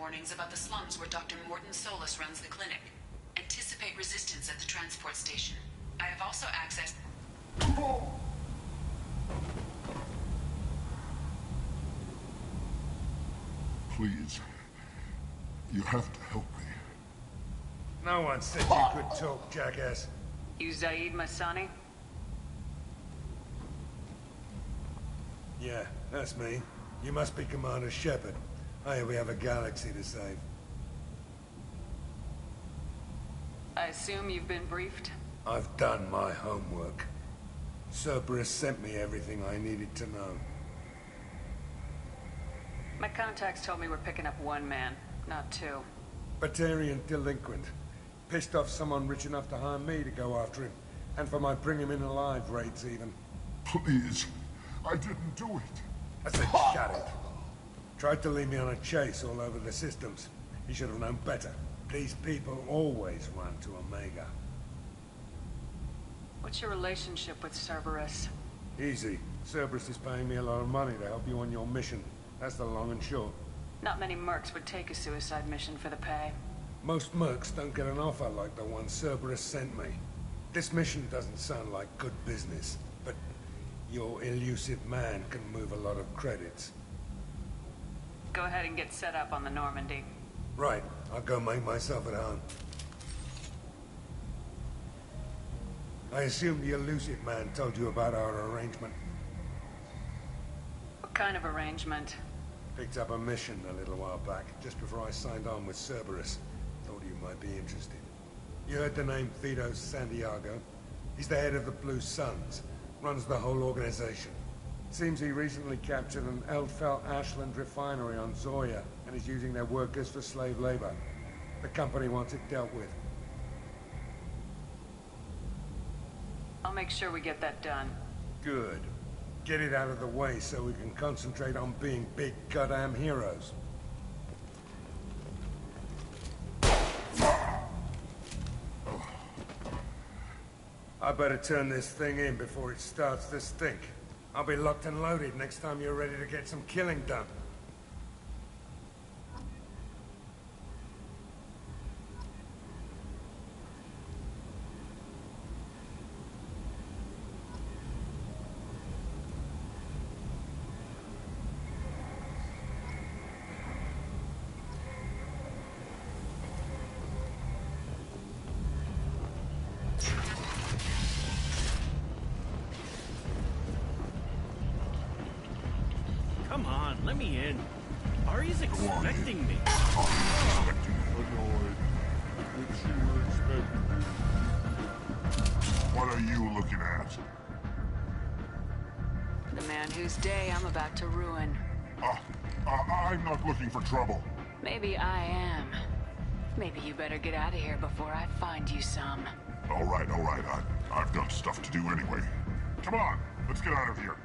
warnings about the slums where Dr. Morton Solus runs the clinic. Anticipate resistance at the transport station. I have also accessed... Please. You have to help me. No one said you could talk, jackass. You Zaid Masani? Yeah, that's me. You must be Commander Shepard. I hear we have a galaxy to save. I assume you've been briefed? I've done my homework. Cerberus sent me everything I needed to know. My contacts told me we're picking up one man, not two. Batarian delinquent. Pissed off someone rich enough to hire me to go after him. And for my bring him in alive rates even. Please. I didn't do it. I said shut it. Tried to lead me on a chase all over the systems. He should have known better. These people always run to Omega. What's your relationship with Cerberus? Easy. Cerberus is paying me a lot of money to help you on your mission. That's the long and short. Not many mercs would take a suicide mission for the pay. Most mercs don't get an offer like the one Cerberus sent me. This mission doesn't sound like good business, but your elusive man can move a lot of credits. Go ahead and get set up on the Normandy. Right. I'll go make myself at home. I assume the elusive man told you about our arrangement. What kind of arrangement? Picked up a mission a little while back, just before I signed on with Cerberus. Thought you might be interested. You heard the name Vito Santiago? He's the head of the Blue Suns. Runs the whole organization. Seems he recently captured an Eldfell Ashland refinery on Zoya, and is using their workers for slave labor. The company wants it dealt with. I'll make sure we get that done. Good. Get it out of the way so we can concentrate on being big goddamn heroes. I better turn this thing in before it starts to stink. I'll be locked and loaded next time you're ready to get some killing done. Come on, let me in. Ari's expecting me. What are you looking at? The man whose day I'm about to ruin. I'm not looking for trouble. Maybe I am. Maybe you better get out of here before I find you some. All right. I've got stuff to do anyway. Come on, let's get out of here.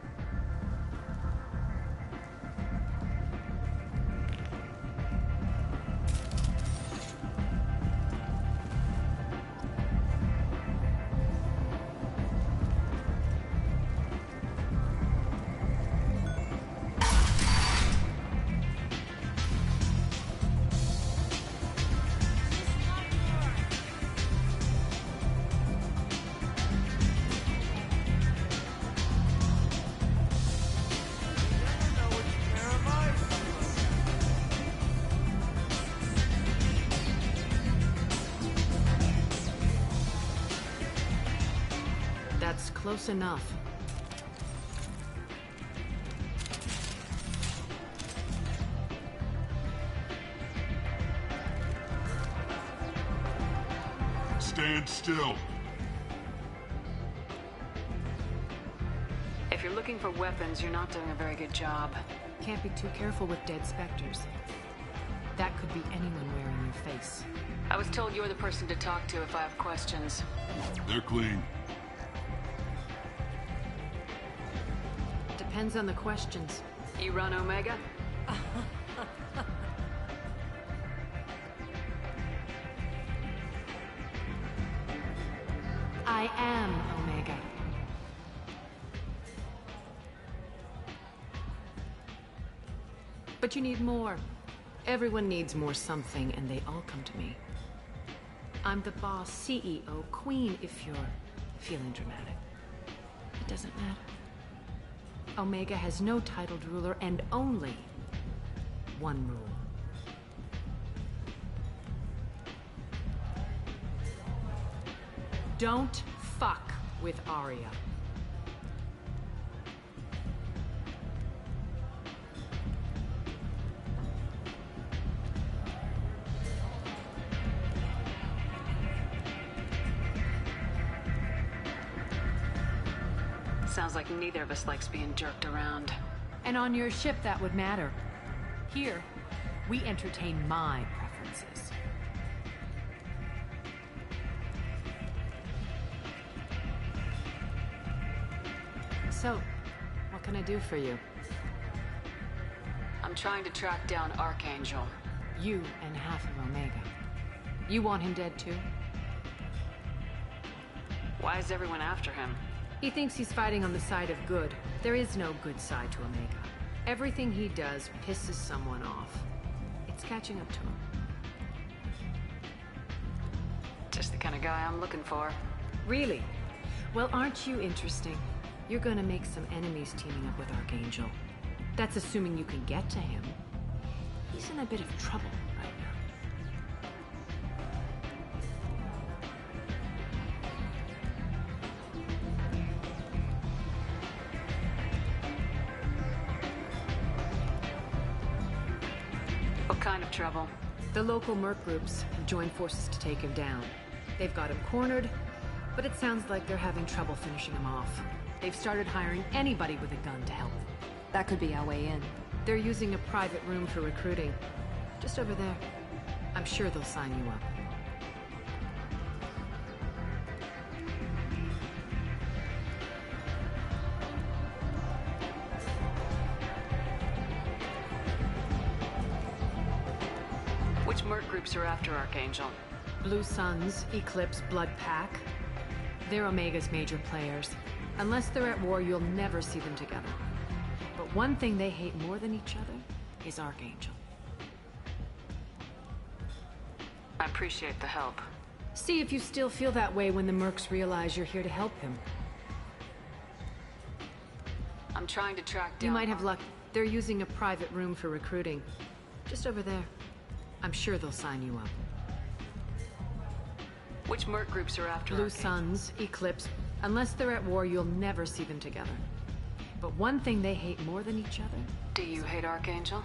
That's close enough. Stand still. If you're looking for weapons, you're not doing a very good job. Can't be too careful with dead specters. That could be anyone wearing your face. I was told you're the person to talk to if I have questions. They're clean. Depends on the questions. You run Omega? I am Omega. But you need more. Everyone needs more something, and they all come to me. I'm the boss, CEO, queen, if you're feeling dramatic. It doesn't matter. Omega has no titled ruler and only one rule. Don't fuck with Aria. Sounds like neither of us likes being jerked around. And on your ship, that would matter. Here, we entertain my preferences. So, what can I do for you? I'm trying to track down Archangel. You and half of Omega. You want him dead too? Why is everyone after him? He thinks he's fighting on the side of good. There is no good side to Omega. Everything he does pisses someone off. It's catching up to him. Just the kind of guy I'm looking for. Really? Well, aren't you interesting? You're gonna make some enemies teaming up with Archangel. That's assuming you can get to him. He's in a bit of trouble right now. What kind of trouble? The local merc groups have joined forces to take him down. They've got him cornered, but it sounds like they're having trouble finishing him off. They've started hiring anybody with a gun to help them. That could be our way in. They're using a private room for recruiting. Just over there. I'm sure they'll sign you up. Which merc groups are after Archangel? Blue Suns, Eclipse, Blood Pack. They're Omega's major players. Unless they're at war, you'll never see them together. But one thing they hate more than each other is Archangel. I appreciate the help. See if you still feel that way when the mercs realize you're here to help him. I'm trying to track down... You might have luck. They're using a private room for recruiting. Just over there. I'm sure they'll sign you up. Which merc groups are after Blue Archangel? Suns, Eclipse. Unless they're at war, you'll never see them together. But one thing they hate more than each other... Do you hate Archangel?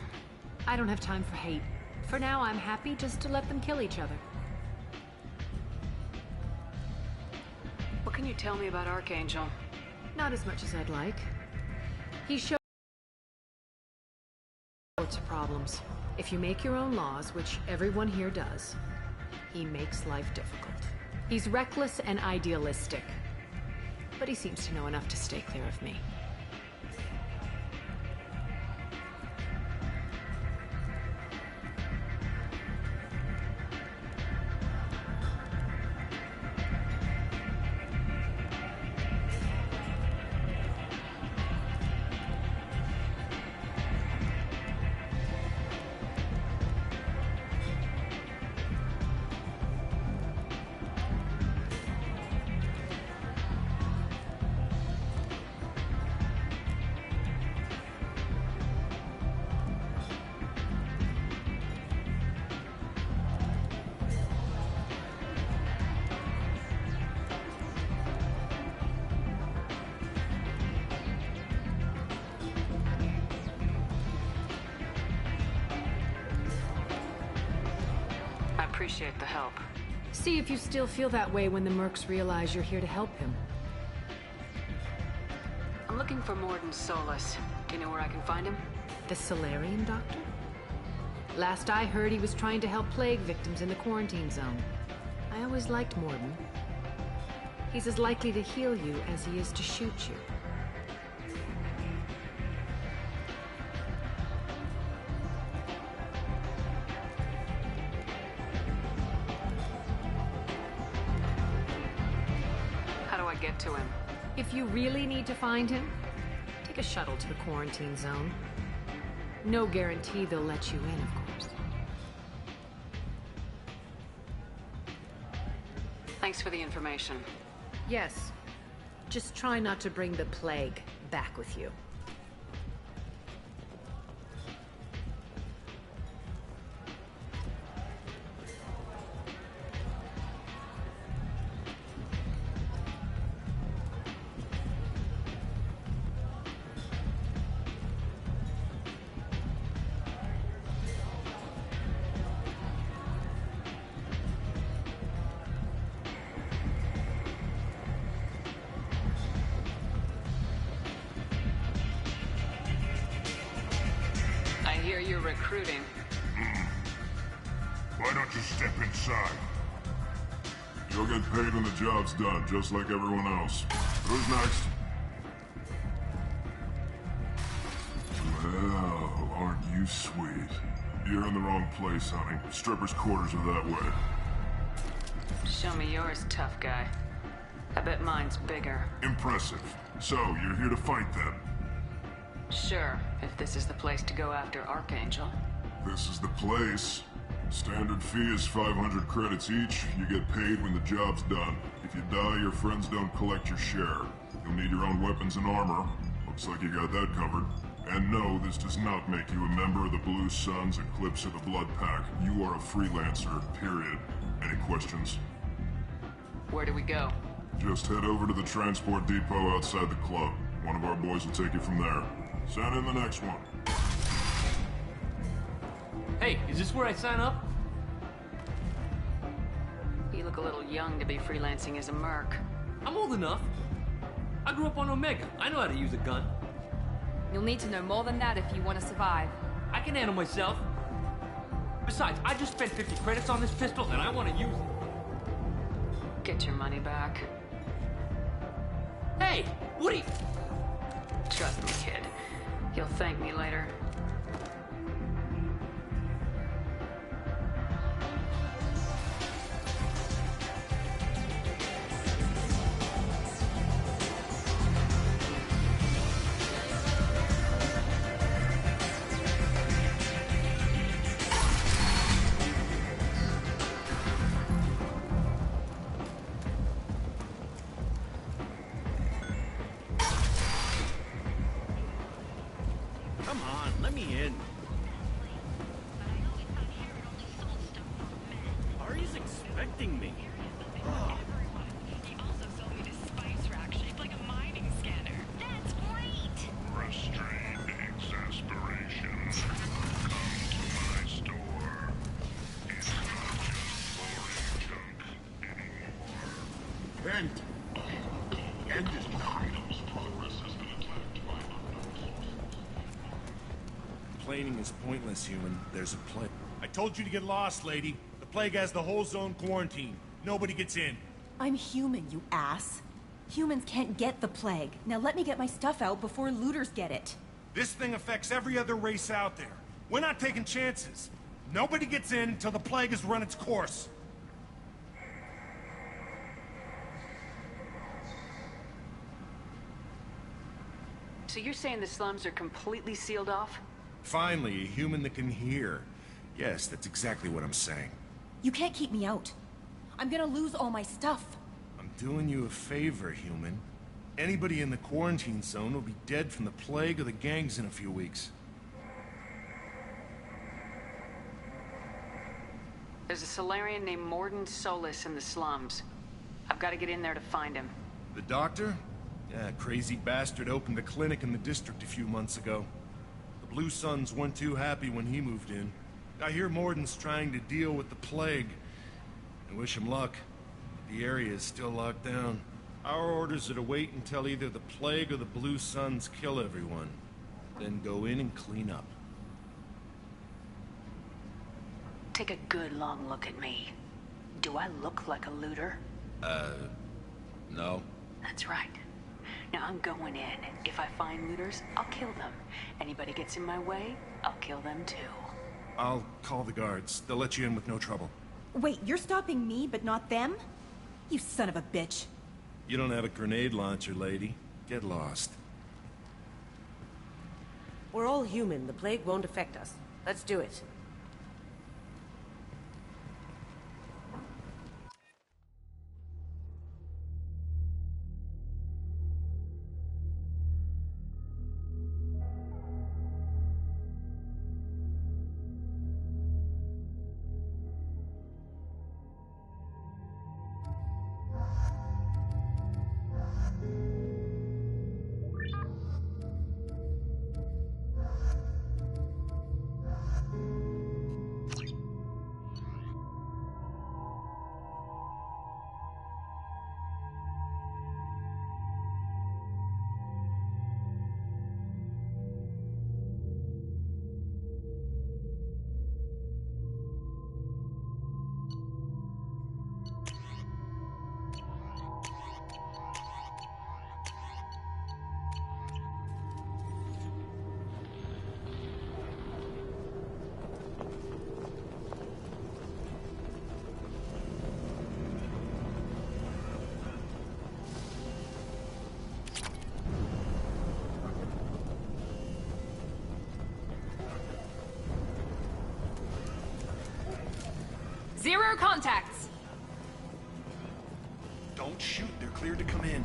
I don't have time for hate. For now, I'm happy just to let them kill each other. What can you tell me about Archangel? Not as much as I'd like. He showed sorts of problems. If you make your own laws, which everyone here does, he makes life difficult. He's reckless and idealistic, but he seems to know enough to stay clear of me. Appreciate the help. See if you still feel that way when the mercs realize you're here to help him. I'm looking for Morden Solus. Do you know where I can find him? The Solarian doctor? Last I heard, he was trying to help plague victims in the quarantine zone. I always liked Morden. He's as likely to heal you as he is to shoot you. Get to him. If you really need to find him, take a shuttle to the quarantine zone. No guarantee they'll let you in, of course. Thanks for the information. Yes. Just try not to bring the plague back with you. You're recruiting. Why don't you step inside? You'll get paid when the job's done, just like everyone else. Who's next? Well, aren't you sweet? You're in the wrong place, honey. Strippers' quarters are that way. Show me yours, tough guy. I bet mine's bigger. Impressive. So, you're here to fight then? Sure, if this is the place to go after Archangel. This is the place. Standard fee is 500 credits each. You get paid when the job's done. If you die, your friends don't collect your share. You'll need your own weapons and armor. Looks like you got that covered. And no, this does not make you a member of the Blue Suns, Eclipse, or the Blood Pack. You are a freelancer, period. Any questions? Where do we go? Just head over to the transport depot outside the club. One of our boys will take you from there. Send in the next one. Hey, is this where I sign up? You look a little young to be freelancing as a merc. I'm old enough. I grew up on Omega. I know how to use a gun. You'll need to know more than that if you want to survive. I can handle myself. Besides, I just spent 50 credits on this pistol and I want to use it. Get your money back. Hey, what are you... Trust me, kid. You'll thank me later. Come on, let me in. Ari's expecting me. He also sold me this spice rack shaped like a mining scanner. That's great! Restrained exasperation. is pointless, human. There's a plague. I told you to get lost, lady. The plague has the whole zone quarantined. Nobody gets in. I'm human, you ass. Humans can't get the plague. Now let me get my stuff out before looters get it. This thing affects every other race out there. We're not taking chances. Nobody gets in until the plague has run its course. So you're saying the slums are completely sealed off? Finally, a human that can hear. Yes, that's exactly what I'm saying. You can't keep me out. I'm gonna lose all my stuff. I'm doing you a favor, human. Anybody in the quarantine zone will be dead from the plague or the gangs in a few weeks. There's a Solarian named Morden Solis in the slums. I've got to get in there to find him. The doctor? Yeah, crazy bastard opened a clinic in the district a few months ago. The Blue Suns weren't too happy when he moved in. I hear Morden's trying to deal with the plague. I wish him luck. The area is still locked down. Our orders are to wait until either the plague or the Blue Suns kill everyone. Then go in and clean up. Take a good long look at me. Do I look like a looter? No. That's right. Now I'm going in. If I find looters, I'll kill them. Anybody gets in my way, I'll kill them too. I'll call the guards. They'll let you in with no trouble. Wait, you're stopping me, but not them? You son of a bitch. You don't have a grenade launcher, lady. Get lost. We're all human. The plague won't affect us. Let's do it. Zero contacts! Don't shoot. They're cleared to come in.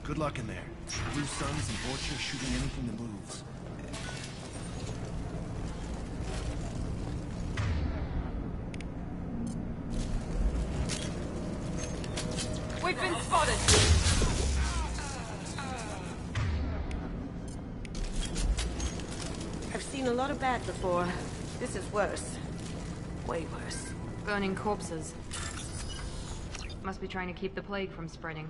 Good luck in there. Blue Suns and Vorcha shooting anything that moves. We've been spotted! I've seen a lot of bad before. This is worse. Way worse. Burning corpses. Must be trying to keep the plague from spreading.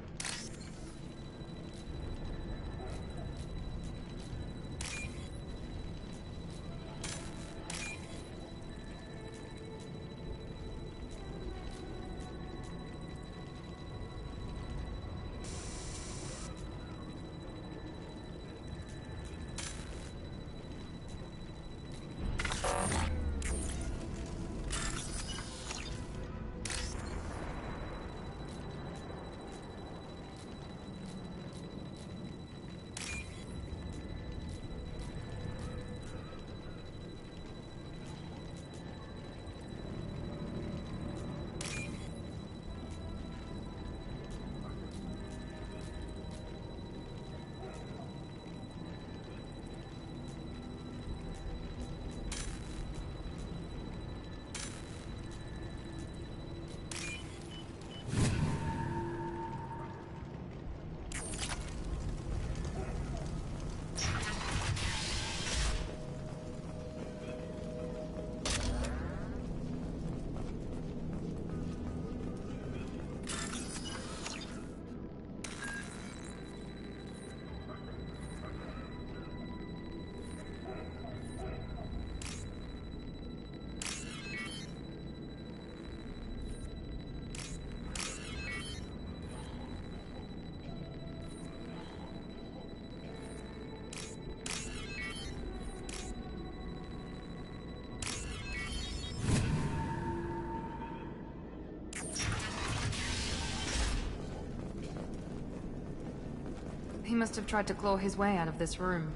He must have tried to claw his way out of this room.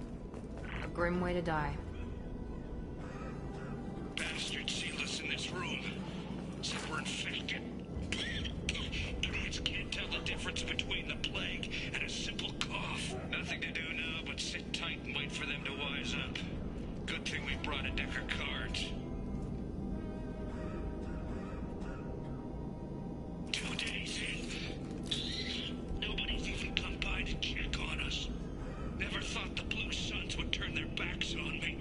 A grim way to die. Bastards sealed us in this room. Said we're infected. Idiots can't tell the difference between the plague and a simple cough. Nothing to do now but sit tight and wait for them to wise up. Good thing we brought a deck of cards. 2 days in. Nobody's even come by to check on us. Never thought the Blue Suns would turn their backs on me.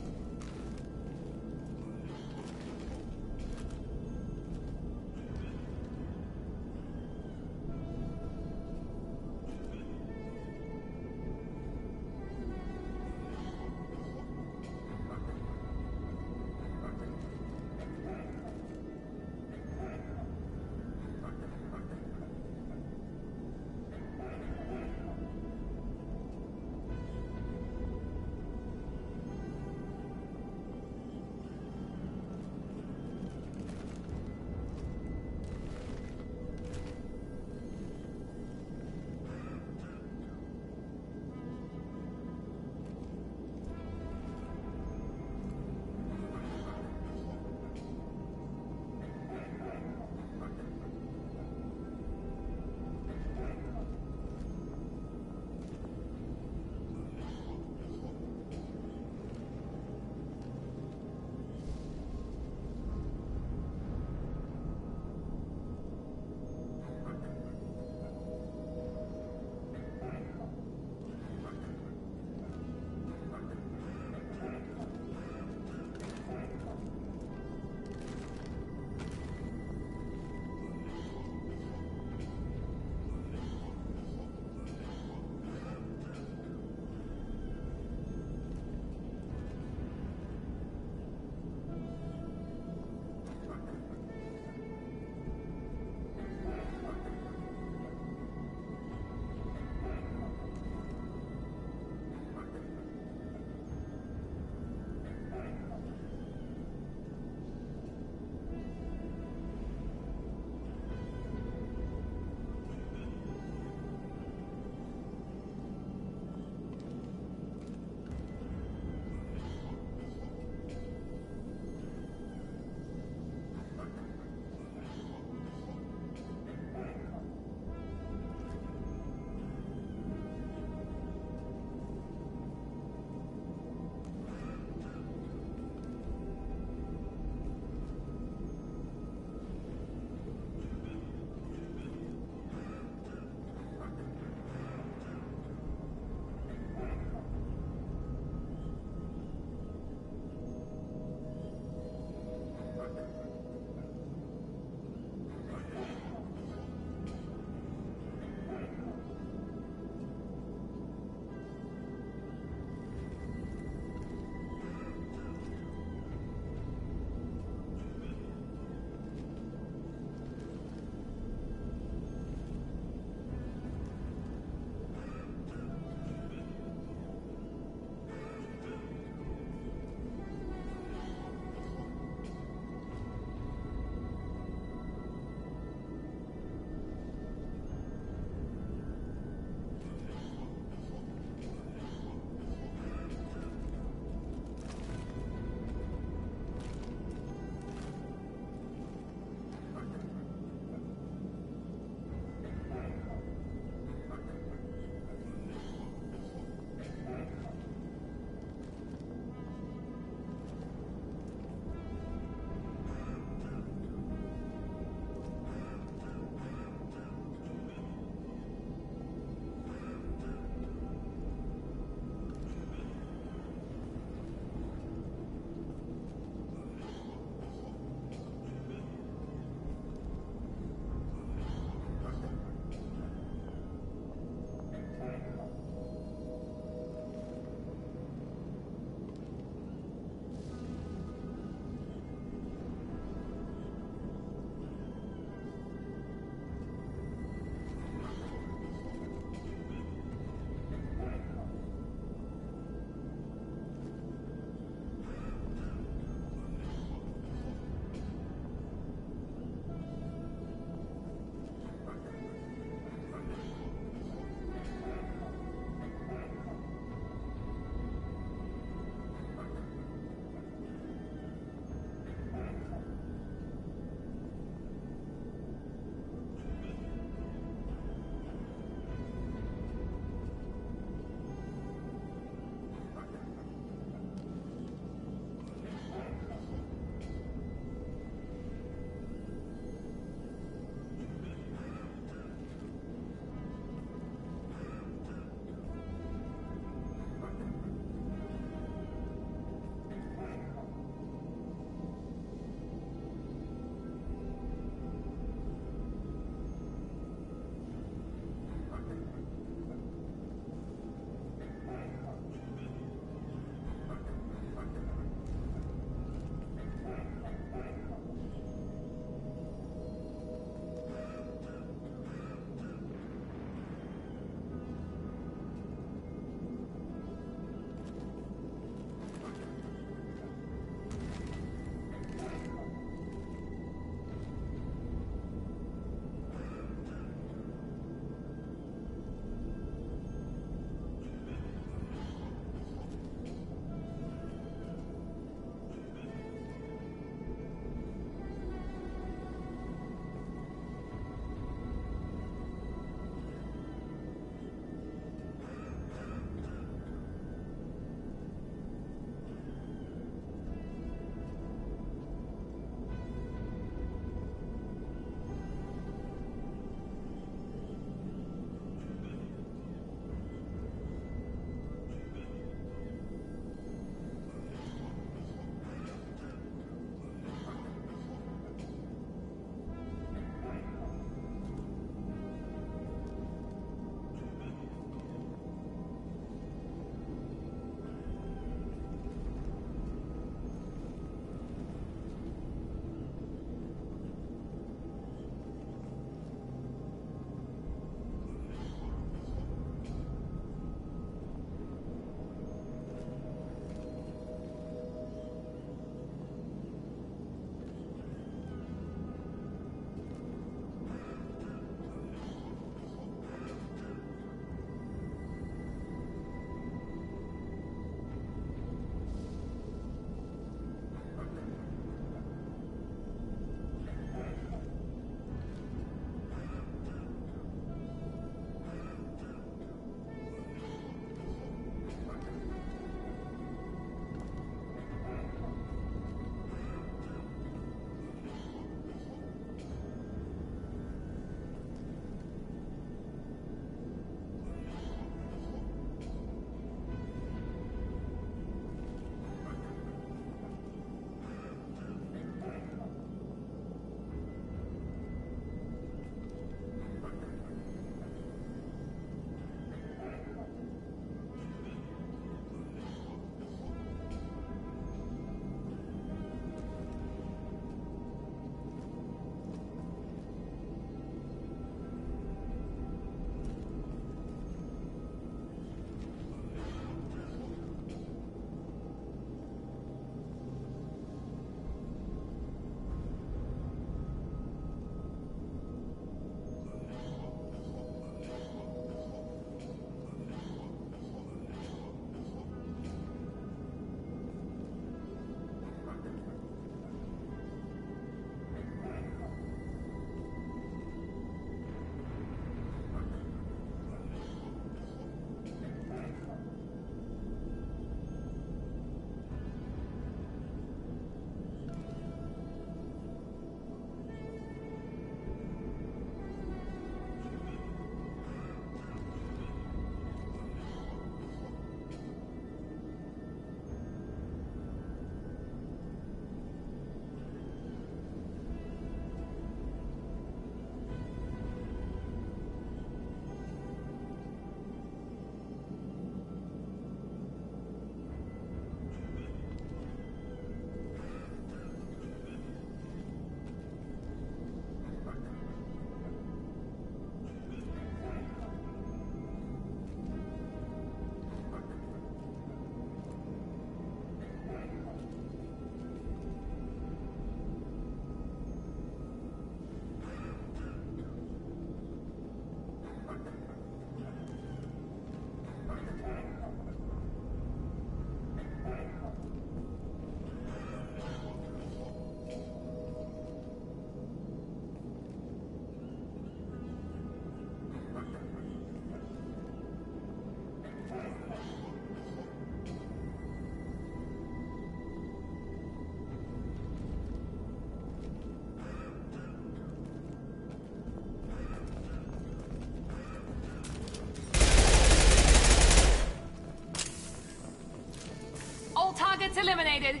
Targets eliminated!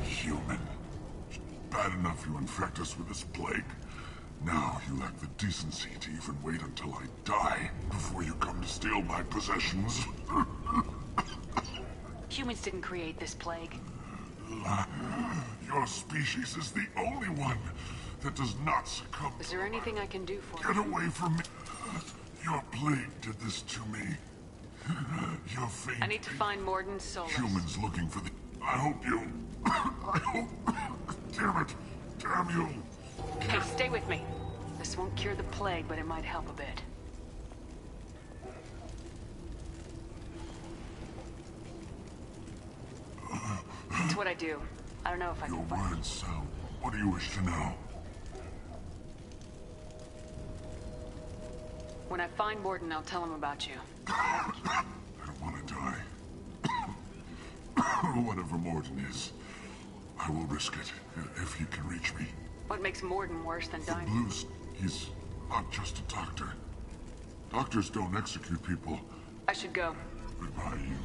Human. Bad enough you infect us with this plague. Now you lack the decency to even wait until I die before you come to steal my possessions. Humans didn't create this plague. Your species is the only one that does not succumb. Is there anything I can do for you? Get away from me. Your plague did this to me. Your fate. I need to find Morden Solis. Humans looking for the... I hope you... I hope... Damn it. Damn you. Hey, stay with me. This won't cure the plague, but it might help a bit. It's what I do. I don't know if I Your can find... words sound... What do you wish to know? When I find Morden, I'll tell him about you. I don't want to die. Whatever Morden is, I will risk it if he can reach me. What makes Morden worse than dying? Blues, he's not just a doctor. Doctors don't execute people. I should go. Goodbye, human.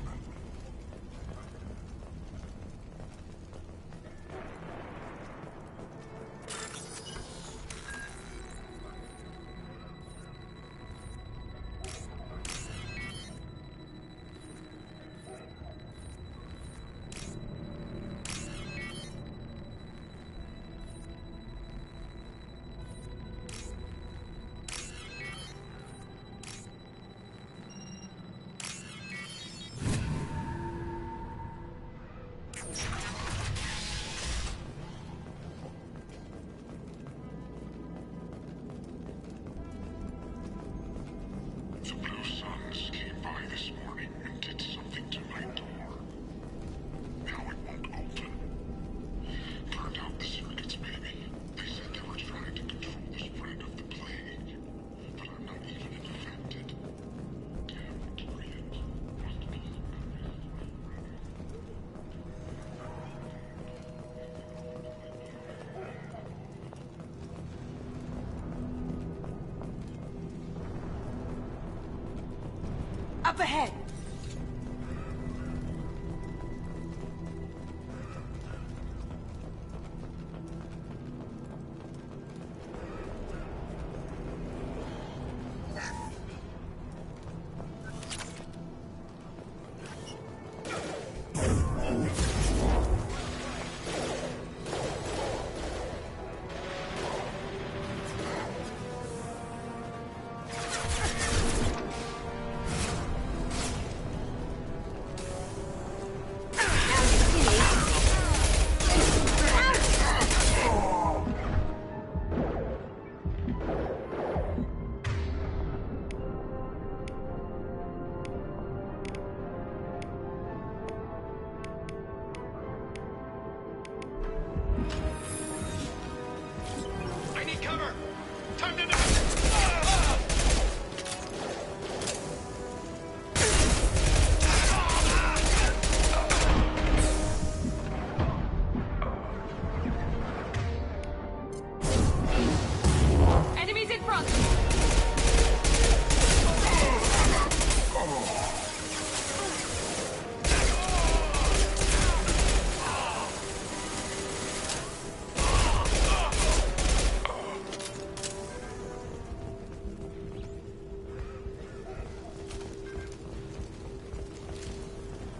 Up ahead!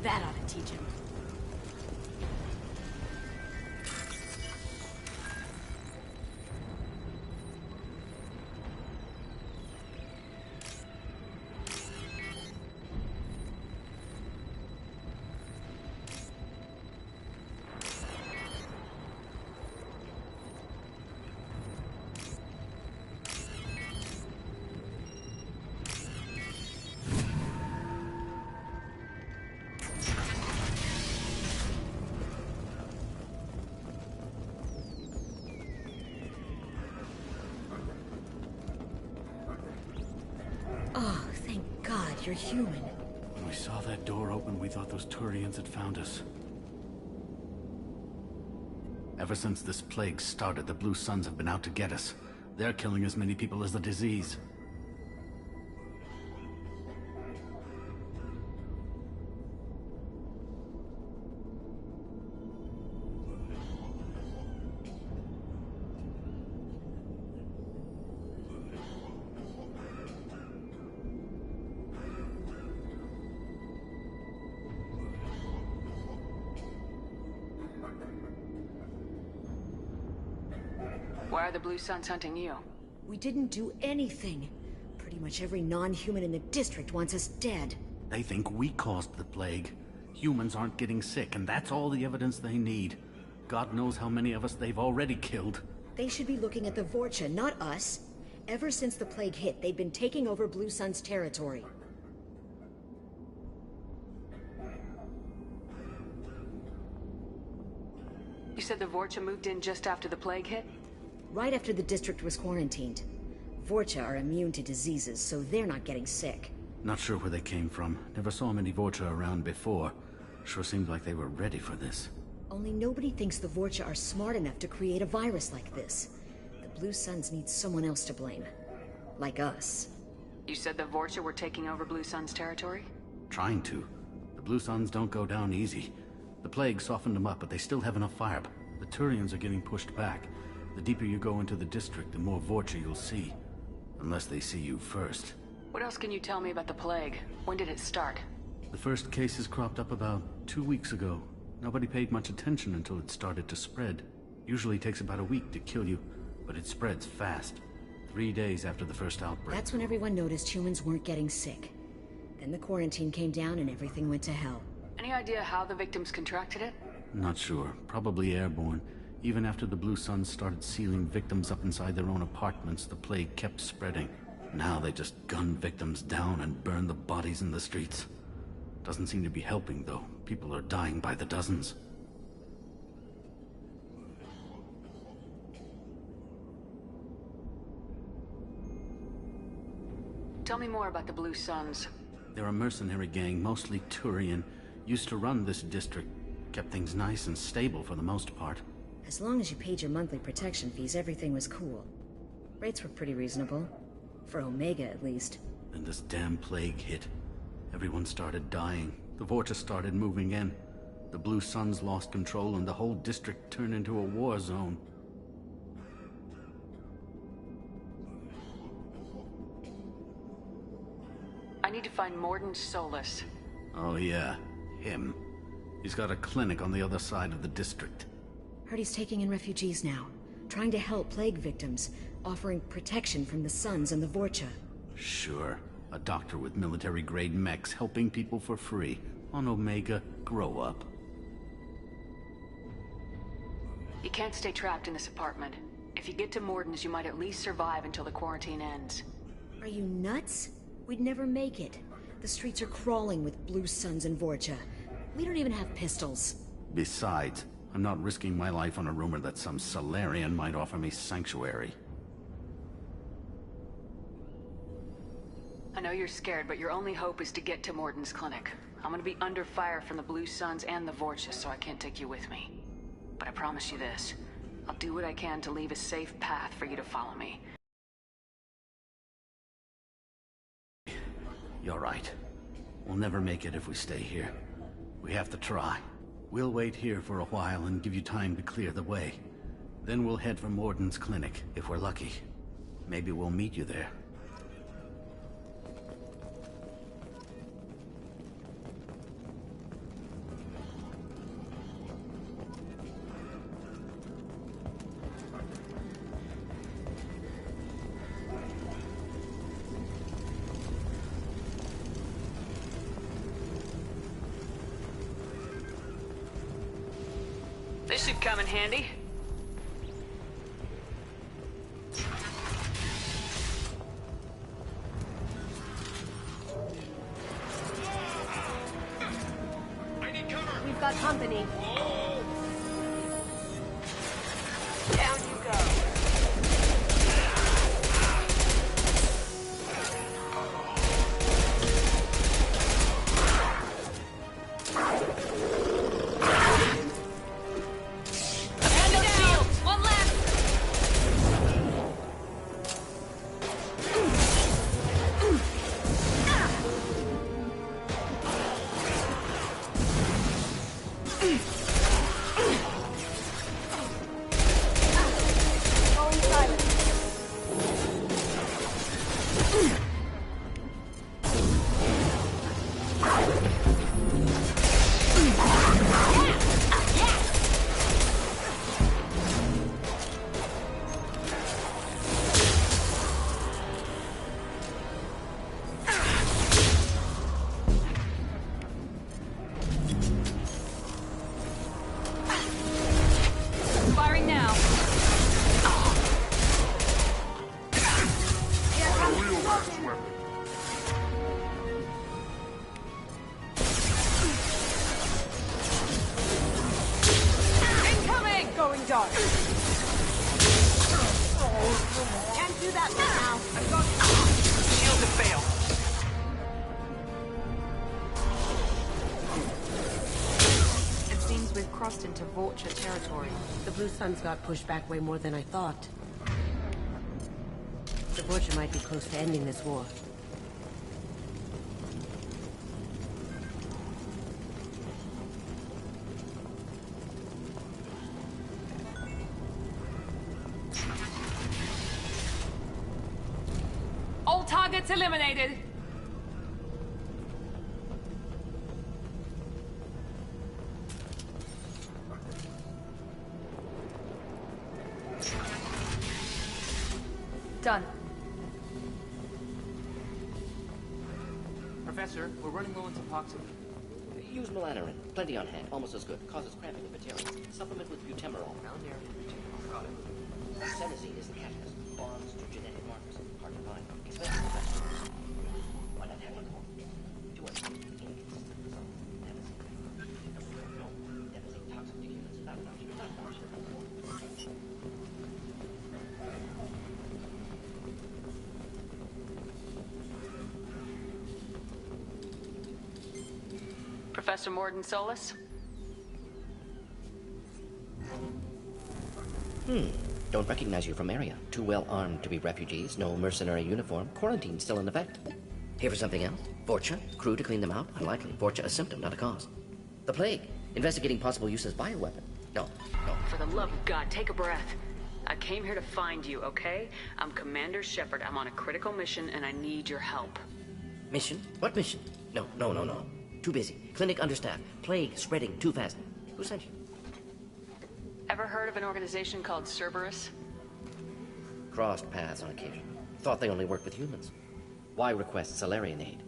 That ought to teach him. Oh, thank God you're human. When we saw that door open, we thought those Turians had found us. Ever since this plague started, the Blue Suns have been out to get us. They're killing as many people as the disease. Why are the Blue Suns hunting you? We didn't do anything. Pretty much every non-human in the district wants us dead. They think we caused the plague. Humans aren't getting sick, and that's all the evidence they need. God knows how many of us they've already killed. They should be looking at the Vorcha, not us. Ever since the plague hit, they've been taking over Blue Sun's territory. You said the Vorcha moved in just after the plague hit? Right after the district was quarantined. Vorcha are immune to diseases, so they're not getting sick. Not sure where they came from. Never saw many Vorcha around before. Sure seemed like they were ready for this. Only nobody thinks the Vorcha are smart enough to create a virus like this. The Blue Suns need someone else to blame. Like us. You said the Vorcha were taking over Blue Sun's territory? Trying to. The Blue Suns don't go down easy. The plague softened them up, but they still have enough fire. The Turians are getting pushed back. The deeper you go into the district, the more Vorcha you'll see. Unless they see you first. What else can you tell me about the plague? When did it start? The first cases cropped up about 2 weeks ago. Nobody paid much attention until it started to spread. Usually takes about a week to kill you, but it spreads fast. 3 days after the first outbreak. That's when everyone noticed humans weren't getting sick. Then the quarantine came down and everything went to hell. Any idea how the victims contracted it? Not sure. Probably airborne. Even after the Blue Suns started sealing victims up inside their own apartments, the plague kept spreading. Now they just gun victims down and burn the bodies in the streets. Doesn't seem to be helping, though. People are dying by the dozens. Tell me more about the Blue Suns. They're a mercenary gang, mostly Turian. Used to run this district. Kept things nice and stable for the most part. As long as you paid your monthly protection fees, everything was cool. Rates were pretty reasonable. For Omega, at least. Then this damn plague hit. Everyone started dying. The Vorcha started moving in. The Blue Suns lost control and the whole district turned into a war zone. I need to find Morden Solus. Oh yeah, him. He's got a clinic on the other side of the district. Heard he's taking in refugees now. Trying to help plague victims. Offering protection from the Suns and the Vorcha. Sure. A doctor with military-grade mechs helping people for free. On Omega, grow up. You can't stay trapped in this apartment. If you get to Morden's, you might at least survive until the quarantine ends. Are you nuts? We'd never make it. The streets are crawling with Blue Suns and Vorcha. We don't even have pistols. Besides, I'm not risking my life on a rumor that some Solarian might offer me sanctuary. I know you're scared, but your only hope is to get to Morden's clinic. I'm gonna be under fire from the Blue Suns and the Vorcha, so I can't take you with me. But I promise you this. I'll do what I can to leave a safe path for you to follow me. You're right. We'll never make it if we stay here. We have to try. We'll wait here for a while and give you time to clear the way. Then we'll head for Morden's clinic, if we're lucky. Maybe we'll meet you there. This should come in handy. I need cover! We've got company. Whoa! Down you go. dark. Can't do that right now. I've got shield to fail. It seems we've crossed into Vulture territory. The Blue Suns got pushed back way more than I thought. The Vulture might be close to ending this war. All targets eliminated. Done. Professor, we're running low on Suboxone. Use melanorin. Plenty on hand. Almost as good. Causes cramping in material. Supplement with butemerol. Senesine is the catalyst. Bonds to genetic markers. Hard to find. Especially in vegetables. Why not have one more? Do it. Inconsistent result. Devastating toxic to humans. Not enough. Professor Morden Solis? Don't recognize you from area. Too well armed to be refugees. No mercenary uniform. Quarantine still in effect. Here for something else? Vorcha? Crew to clean them out? Unlikely. Vorcha a symptom, not a cause. The plague. Investigating possible use as bioweapon. No. For the love of God, take a breath. I came here to find you, okay? I'm Commander Shepard. I'm on a critical mission, and I need your help. Mission? What mission? No. Too busy. Clinic understaffed. Plague spreading too fast. Who sent you? Ever heard of an organization called Cerberus? Crossed paths on occasion. Thought they only worked with humans. Why request Salarian aid?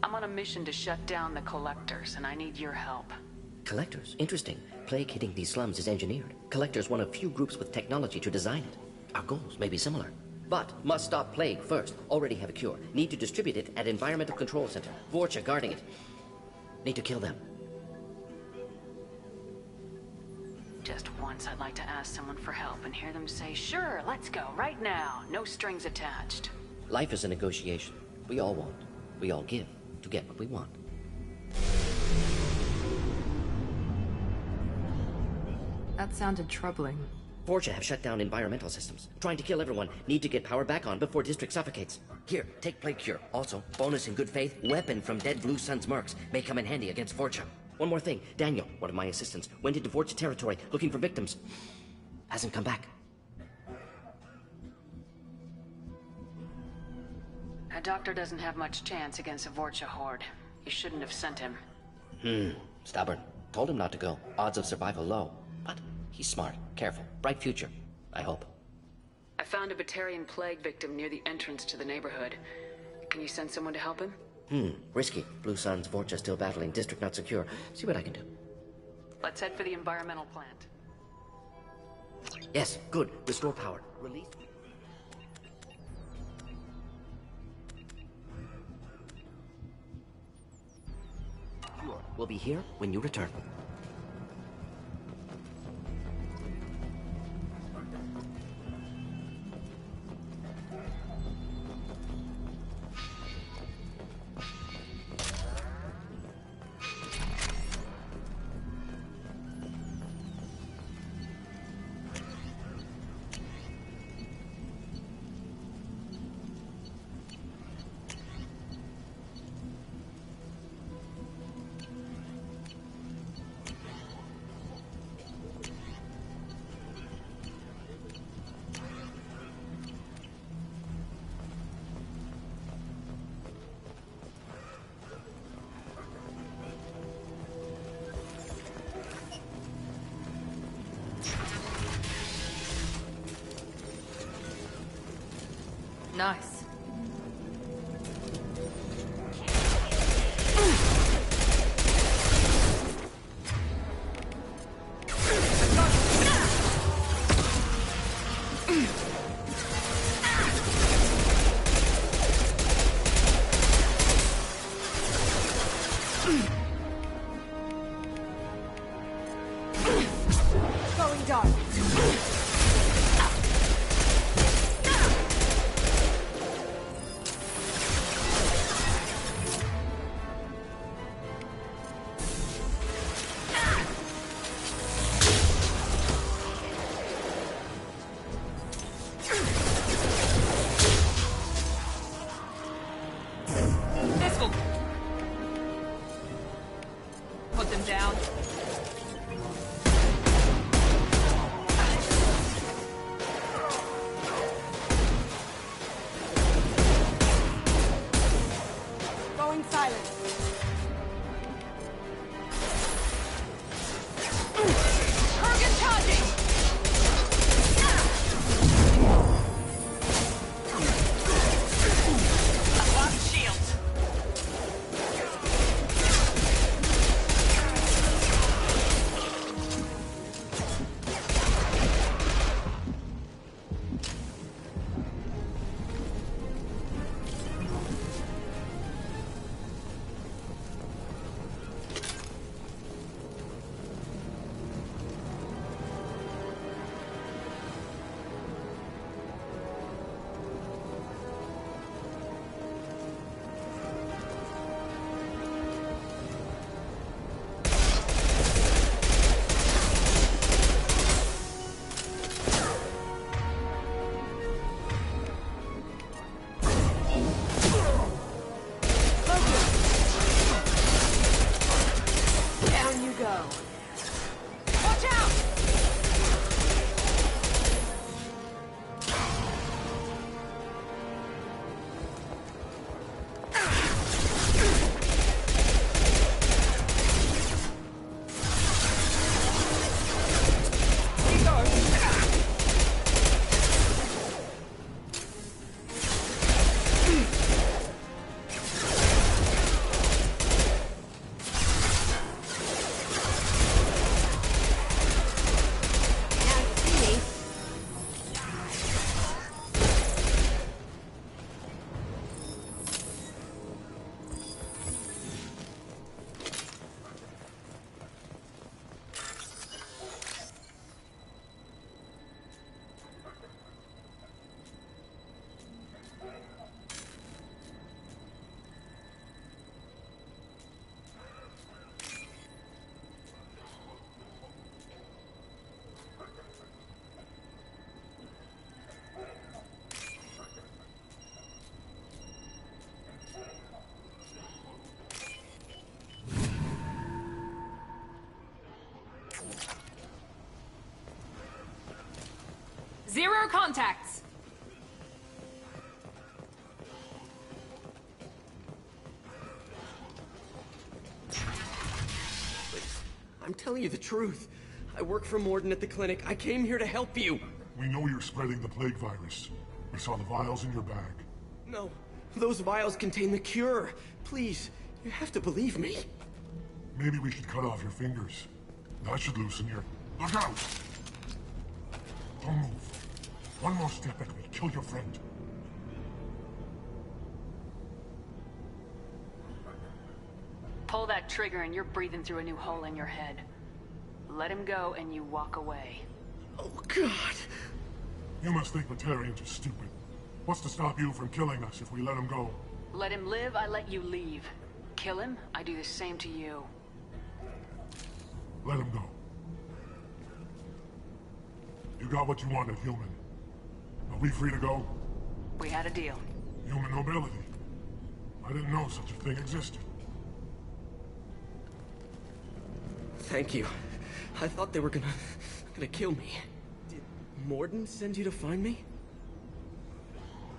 I'm on a mission to shut down the Collectors, and I need your help. Collectors? Interesting. Plague hitting these slums is engineered. Collectors one of few groups with technology to design it. Our goals may be similar. But must stop plague first. Already have a cure. Need to distribute it at Environmental Control Center. Vorcha guarding it. Need to kill them. Just once I'd like to ask someone for help and hear them say, sure, let's go, right now. No strings attached. Life is a negotiation. We all want. We all give to get what we want. That sounded troubling. Vorcha have shut down environmental systems. Trying to kill everyone. Need to get power back on before district suffocates. Here, take plague cure. Also, bonus in good faith, weapon from dead Blue Sun's mercs. May come in handy against Vorcha. One more thing. Daniel, one of my assistants, went into Vorcha territory looking for victims. Hasn't come back. A doctor doesn't have much chance against a Vorcha horde. You shouldn't have sent him. Stubborn. Told him not to go. Odds of survival low. But he's smart, careful, bright future. I hope. I found a Batarian plague victim near the entrance to the neighborhood. Can you send someone to help him? Risky. Blue Suns, Vorcha still battling, district not secure. See what I can do. Let's head for the environmental plant. Yes, good. Restore power. Release. We'll be here when you return. Nice. silence. Kurgan charging! I've lost shields. Down you go. Watch out! Zero contacts. I'm telling you the truth. I work for Morden at the clinic. I came here to help you. We know you're spreading the plague virus. We saw the vials in your bag. No, those vials contain the cure. Please, you have to believe me. Maybe we should cut off your fingers. That should loosen your... Look out! Don't move. One more step and we'll kill your friend. Pull that trigger and you're breathing through a new hole in your head. Let him go and you walk away. Oh, God. You must think Batarians are stupid. What's to stop you from killing us if we let him go? Let him live, I let you leave. Kill him, I do the same to you. Let him go. You got what you wanted, human. Are we free to go? We had a deal. Human nobility. I didn't know such a thing existed. Thank you. I thought they were gonna kill me. Did Morden send you to find me?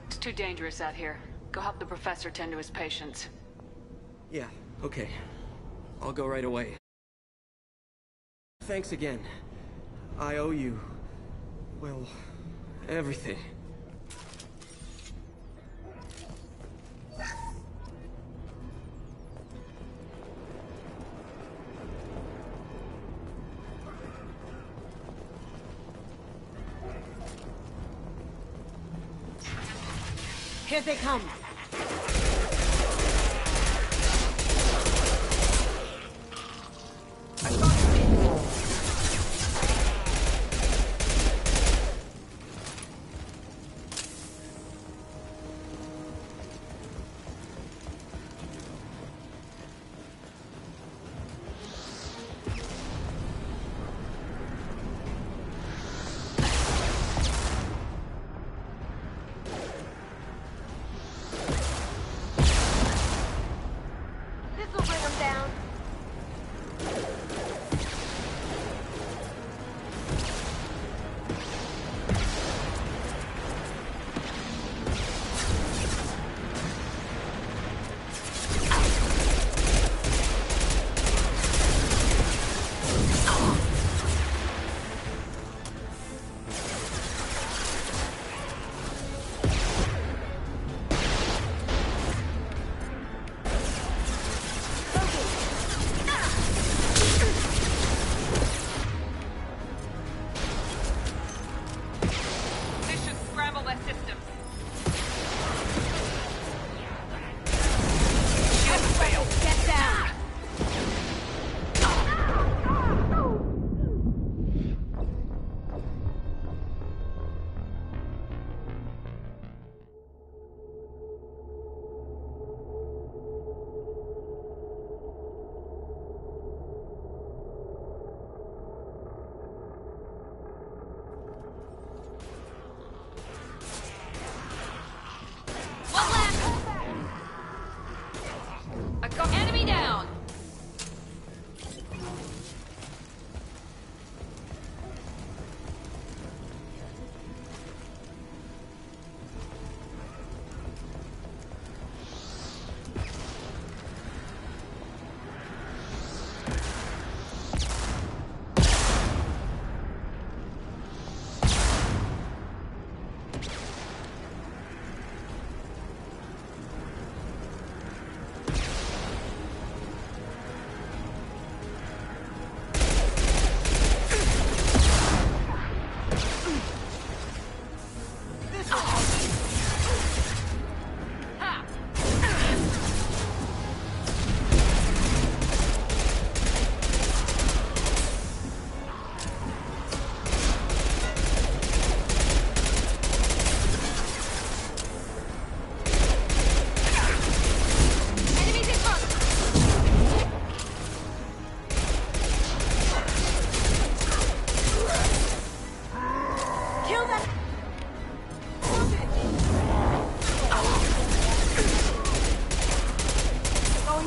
It's too dangerous out here. Go help the professor tend to his patients. Yeah, okay. I'll go right away. Thanks again. I owe you... well, everything. Here they come.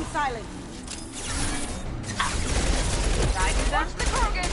Going silent. Watch the Krogan!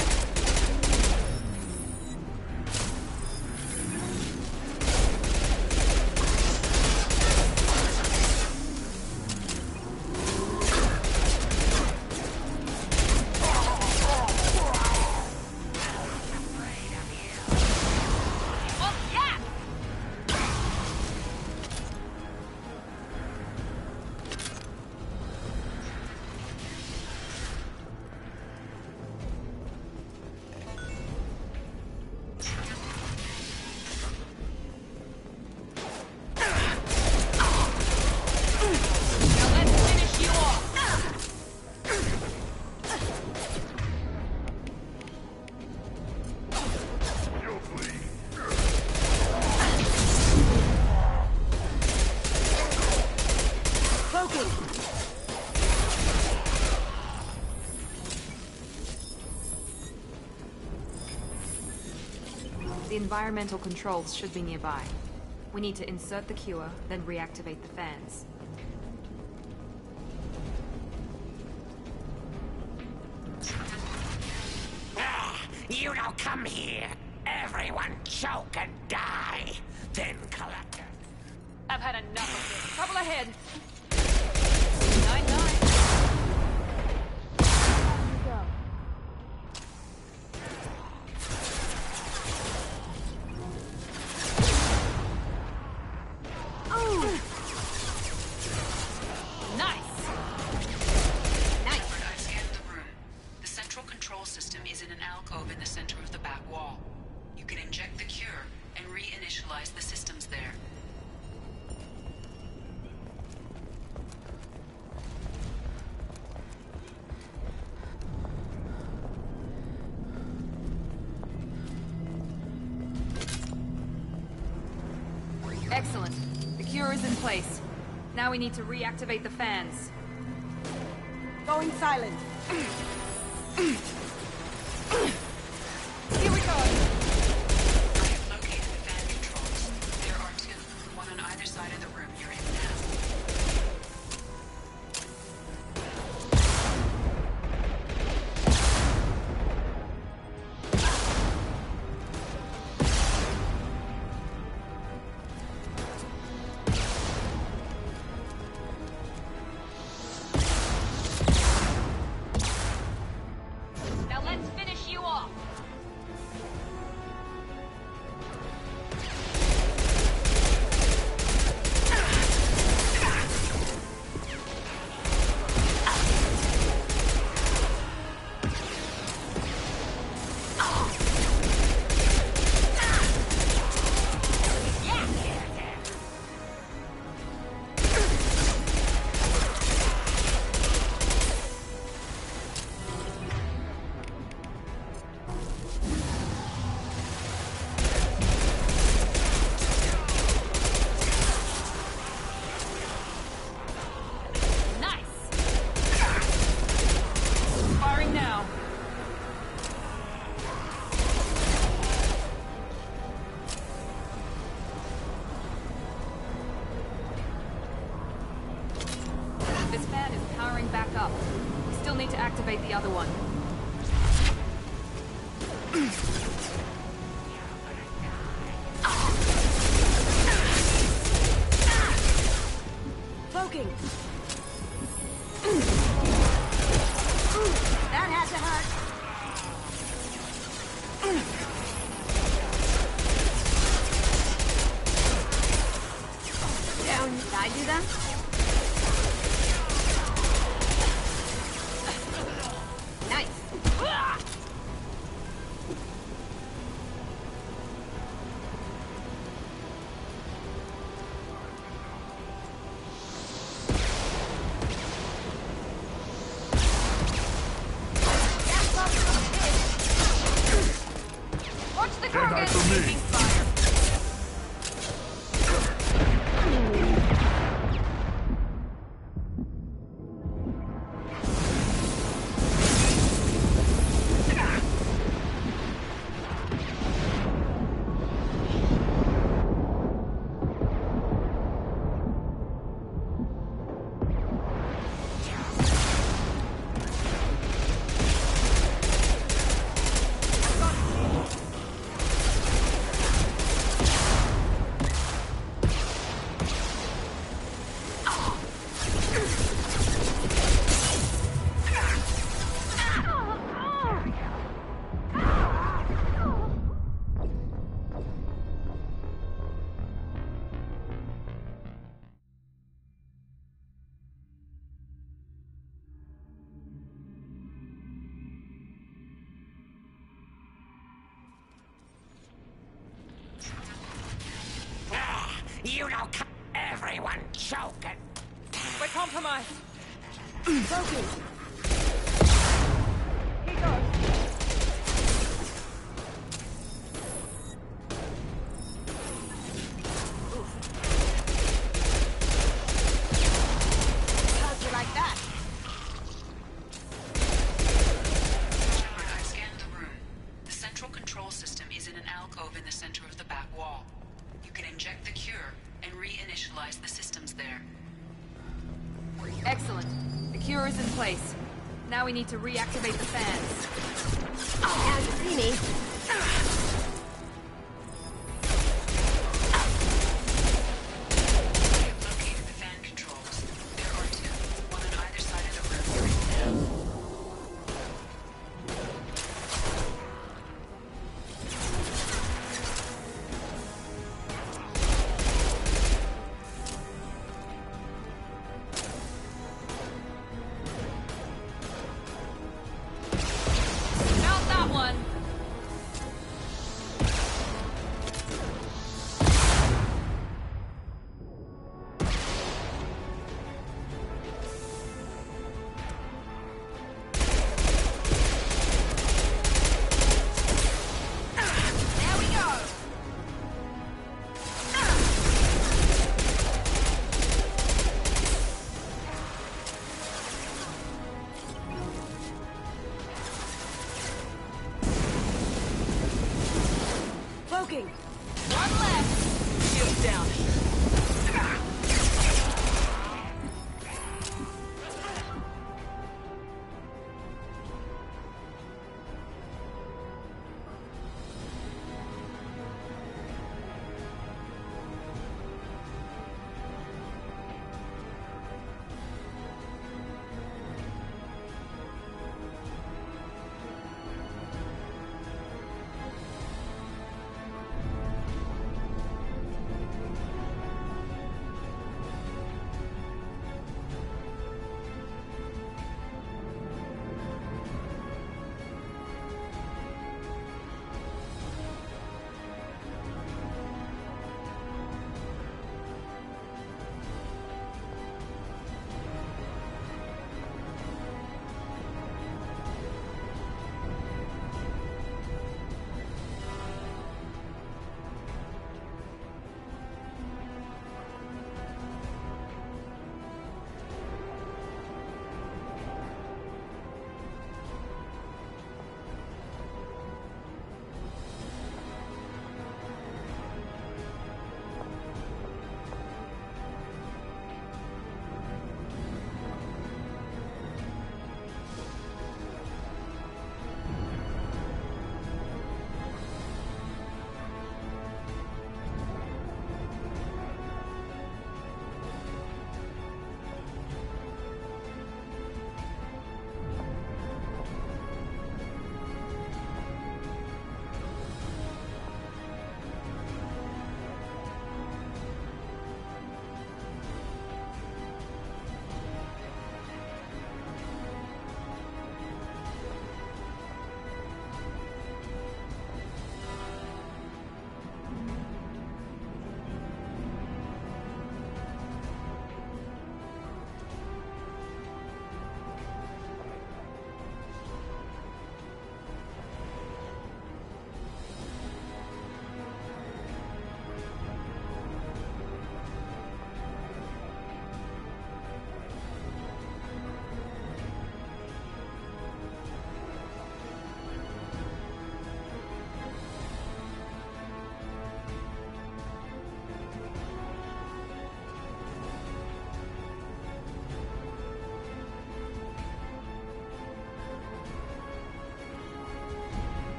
The environmental controls should be nearby. We need to insert the cure, then reactivate the fans. You don't come here. Everyone choke and die. Then collect it. I've had enough of this. Trouble ahead. 9-9. Excellent. The cure is in place. Now we need to reactivate the fans. Going silent. Here we go. I have located the fan controls. There are two, one on either side of the room you're in now. Back up. We still need to activate the other one. Cloaking. That had to hurt. Down. Did I do that? You don't everyone choking. We're compromised. Broken. He goes. How'd you like that? Shepard, I've scanned the room. The central control system is in an alcove in the center of the back wall. You can inject the cure and reinitialize the systems there. Excellent. The cure is in place. Now we need to reactivate the fans. How'd you see me? I have located the fan controls. There are two, one on either side of the room. Mount that one!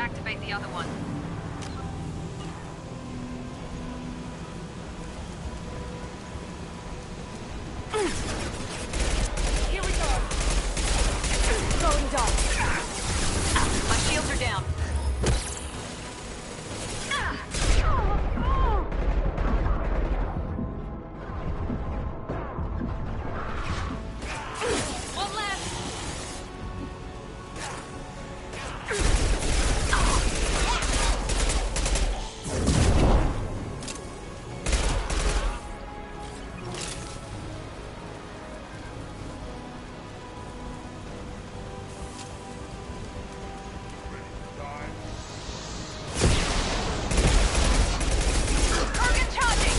activate the other one. Here we go. Throwing dart. My shields are down. One left. Target charging.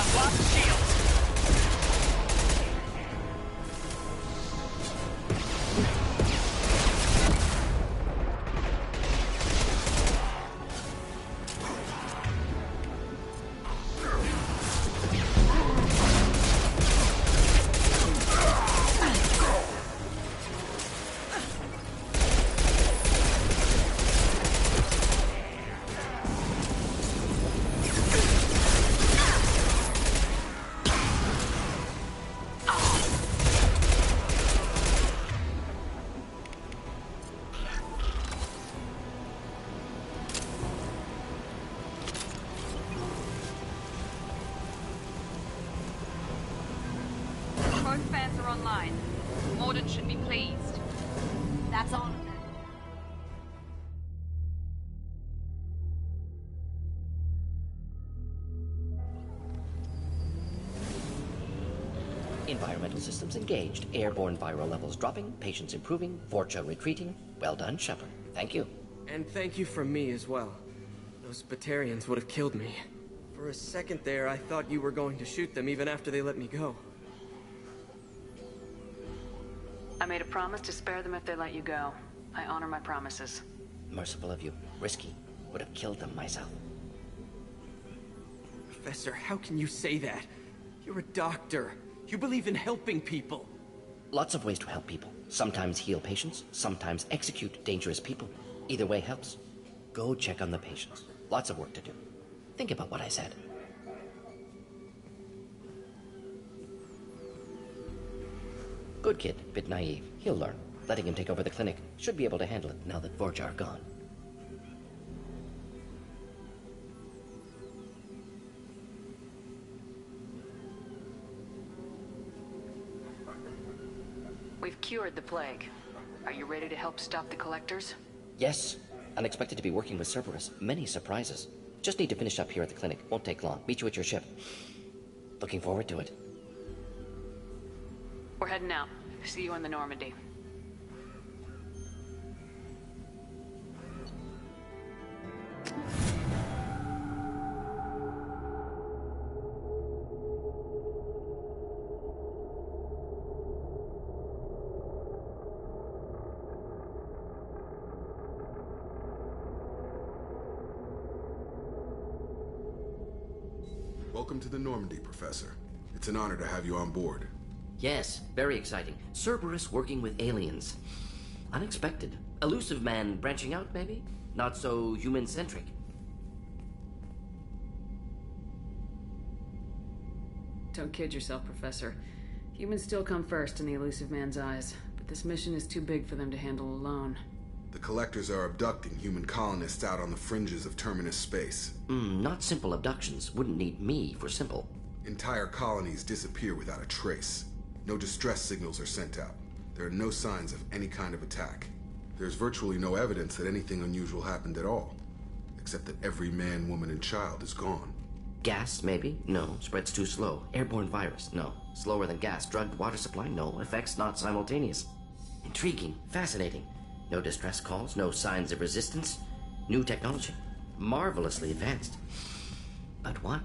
I've lost shields. Both fans are online. Morden should be pleased. That's all of them. Environmental systems engaged. Airborne viral levels dropping. Patients improving. Vorcha retreating. Well done, Shepard. Thank you. And thank you from me as well. Those Batarians would have killed me. For a second there, I thought you were going to shoot them even after they let me go. I made a promise to spare them if they let you go. I honor my promises. Merciful of you. Risky. Would have killed them myself. Professor, how can you say that? You're a doctor. You believe in helping people. Lots of ways to help people. Sometimes heal patients, sometimes execute dangerous people. Either way helps. Go check on the patients. Lots of work to do. Think about what I said. Good kid, bit naive. He'll learn. Letting him take over the clinic. Should be able to handle it now that Vorja are gone. We've cured the plague. Are you ready to help stop the collectors? Yes. Unexpected to be working with Cerberus. Many surprises. Just need to finish up here at the clinic. Won't take long. Meet you at your ship. Looking forward to it. We're heading out. See you in the Normandy. Welcome to the Normandy, Professor. It's an honor to have you on board. Yes, very exciting. Cerberus working with aliens. Unexpected. Elusive man branching out, maybe? Not so human-centric. Don't kid yourself, Professor. Humans still come first in the elusive man's eyes, but this mission is too big for them to handle alone. The Collectors are abducting human colonists out on the fringes of Terminus space. Not simple abductions. Wouldn't need me for simple. Entire colonies disappear without a trace. No distress signals are sent out. There are no signs of any kind of attack. There's virtually no evidence that anything unusual happened at all. Except that every man, woman, and child is gone. Gas, maybe? No. Spreads too slow. Airborne virus? No. Slower than gas. Drugged water supply? No. Effects not simultaneous. Intriguing. Fascinating. No distress calls. No signs of resistance. New technology. Marvelously advanced. But what?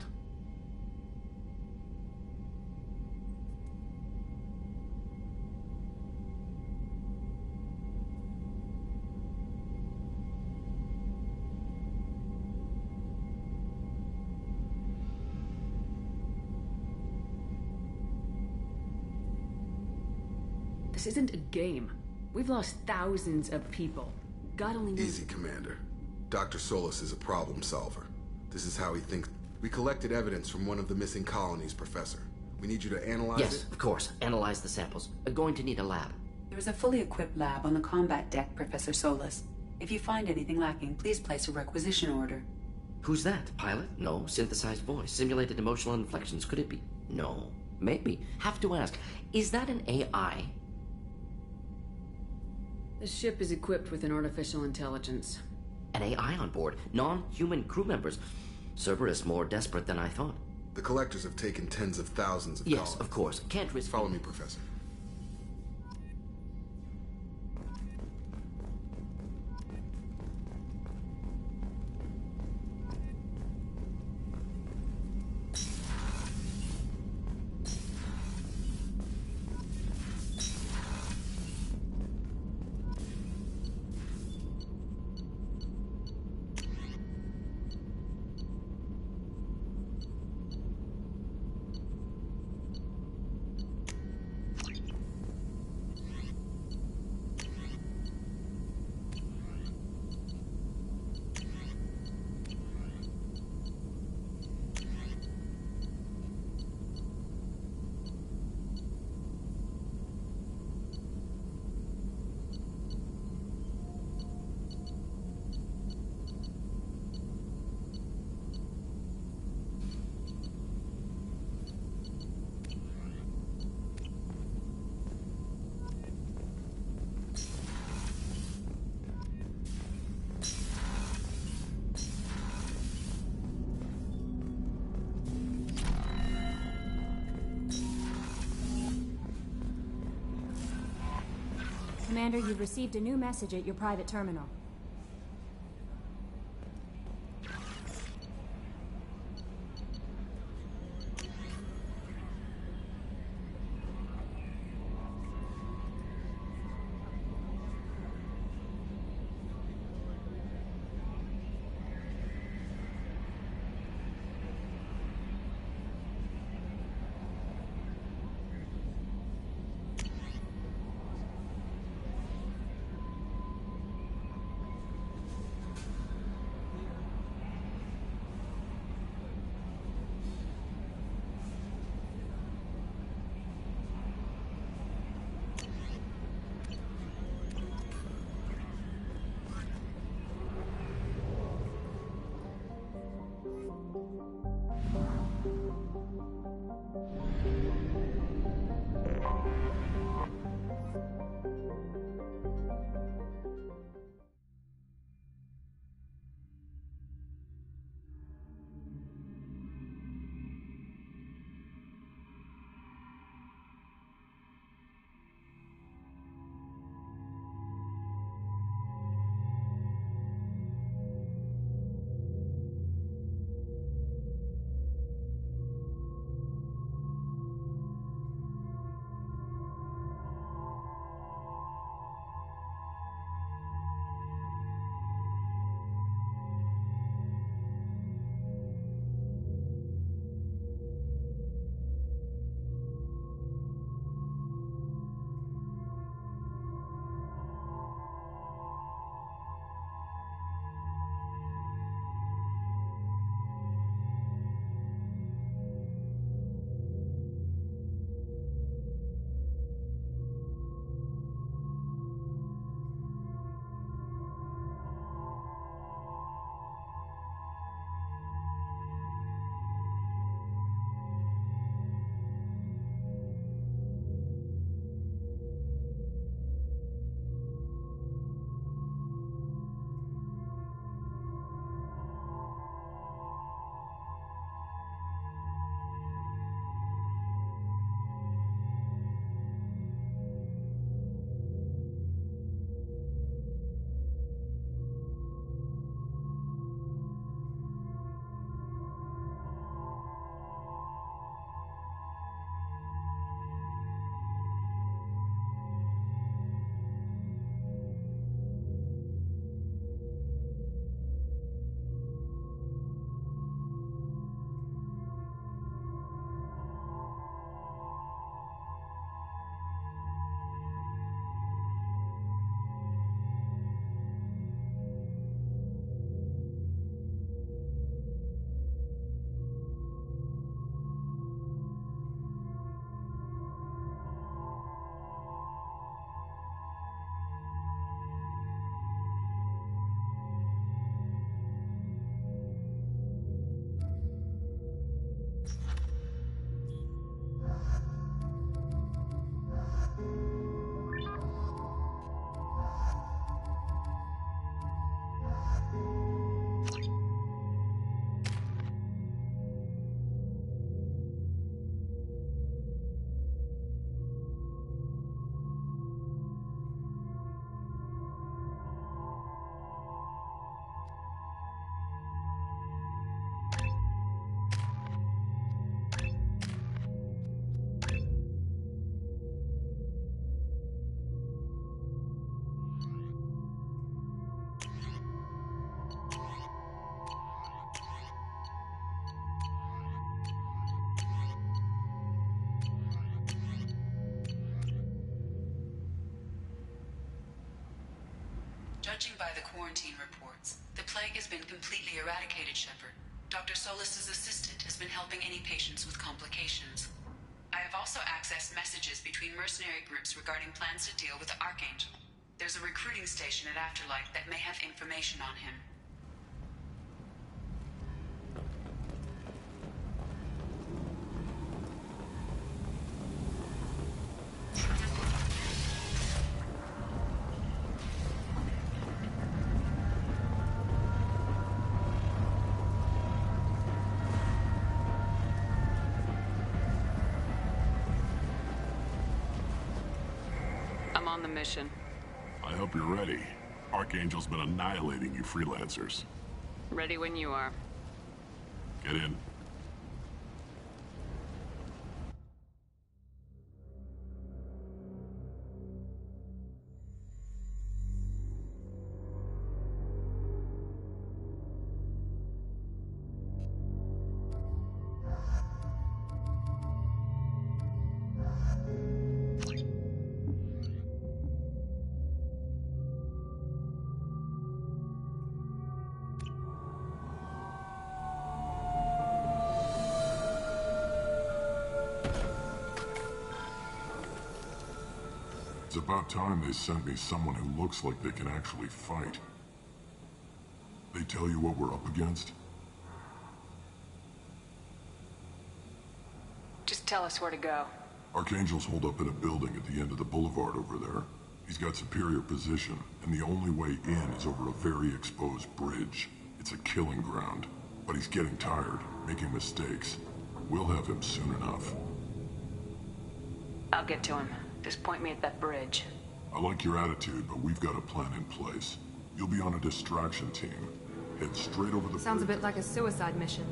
This isn't a game. We've lost thousands of people. God only knows. Easy, Commander. Dr. Solis is a problem solver. This is how he thinks. We collected evidence from one of the missing colonies, Professor. We need you to analyze it. Yes, of course. Analyze the samples. Going to need a lab. There is a fully equipped lab on the combat deck, Professor Solis. If you find anything lacking, please place a requisition order. Who's that? Pilot? No. Synthesized voice. Simulated emotional inflections. Could it be? No. Maybe. Have to ask. Is that an AI? The ship is equipped with an artificial intelligence. An AI on board. Non-human crew members. Cerberus more desperate than I thought. The collectors have taken tens of thousands of Yes, of course. Can't risk... Follow me, Professor. Commander, you've received a new message at your private terminal. Judging by the quarantine reports, the plague has been completely eradicated, Shepard. Dr. Solis's assistant has been helping any patients with complications. I have also accessed messages between mercenary groups regarding plans to deal with the Archangel. There's a recruiting station at Afterlight that may have information on him. I'm on the mission. I hope you're ready. Archangel's been annihilating you freelancers. Ready when you are. Get in. It's about time they sent me someone who looks like they can actually fight. They tell you what we're up against? Just tell us where to go. Archangel's holed up in a building at the end of the boulevard over there. He's got superior position, and the only way in is over a very exposed bridge. It's a killing ground. But he's getting tired, making mistakes. We'll have him soon enough. I'll get to him. Just point me at that bridge. I like your attitude, but we've got a plan in place. You'll be on a distraction team. Head straight over the Sounds a bridge. bit like a suicide mission.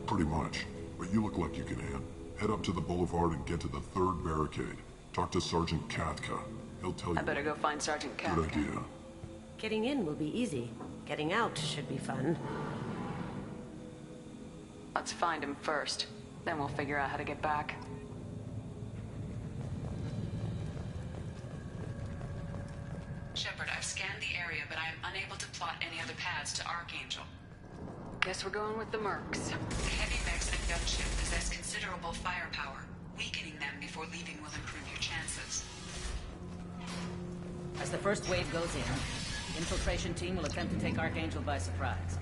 Pretty much. But you look like you can handle. Head up to the boulevard and get to the third barricade. Talk to Sergeant Katka. He'll tell you. I better go find Sergeant Katka. Good idea. Getting in will be easy. Getting out should be fun. Let's find him first. Then we'll figure out how to get back. Shepard, I've scanned the area, but I am unable to plot any other paths to Archangel. Guess we're going with the mercs. The heavy mechs and gunship possess considerable firepower. Weakening them before leaving will improve your chances. As the first wave goes in, infiltration team will attempt to take Archangel by surprise.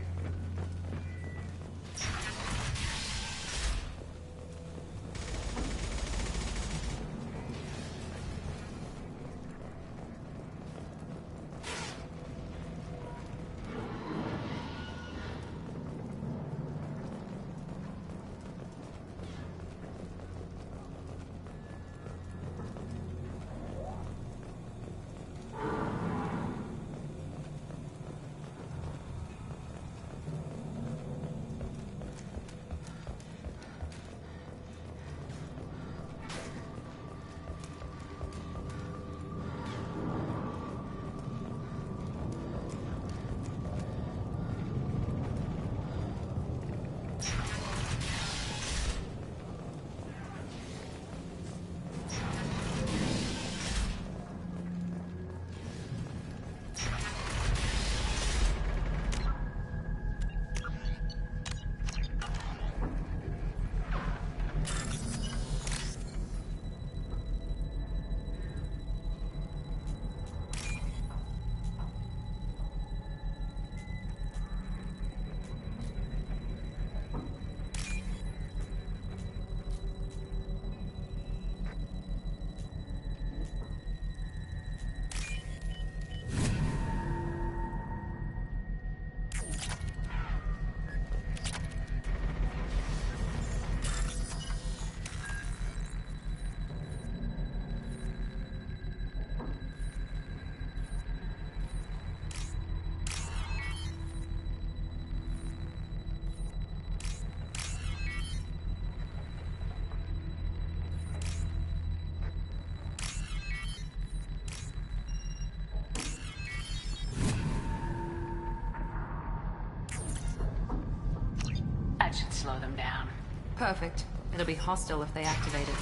That should slow them down. Perfect. It'll be hostile if they activate it.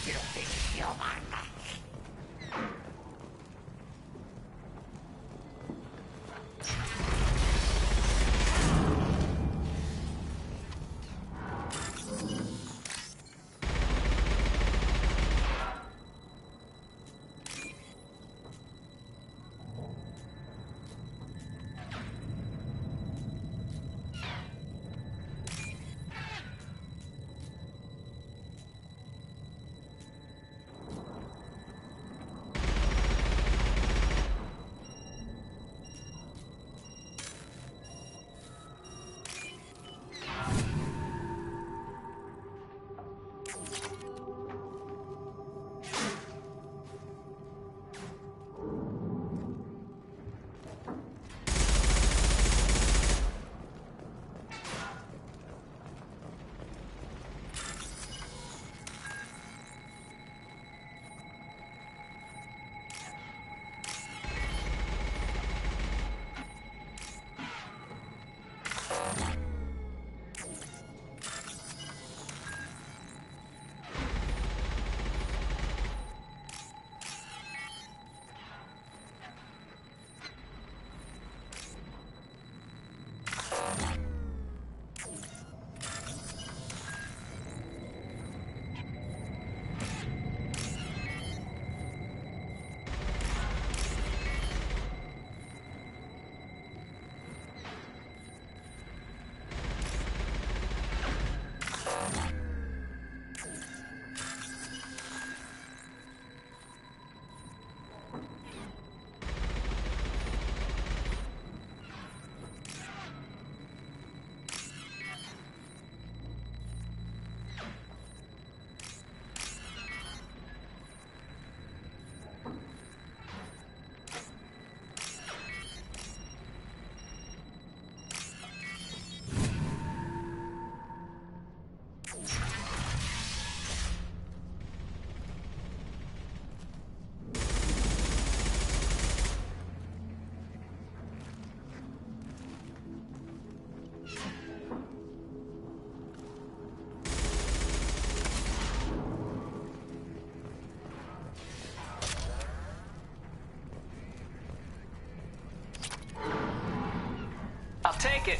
You think you're my take it.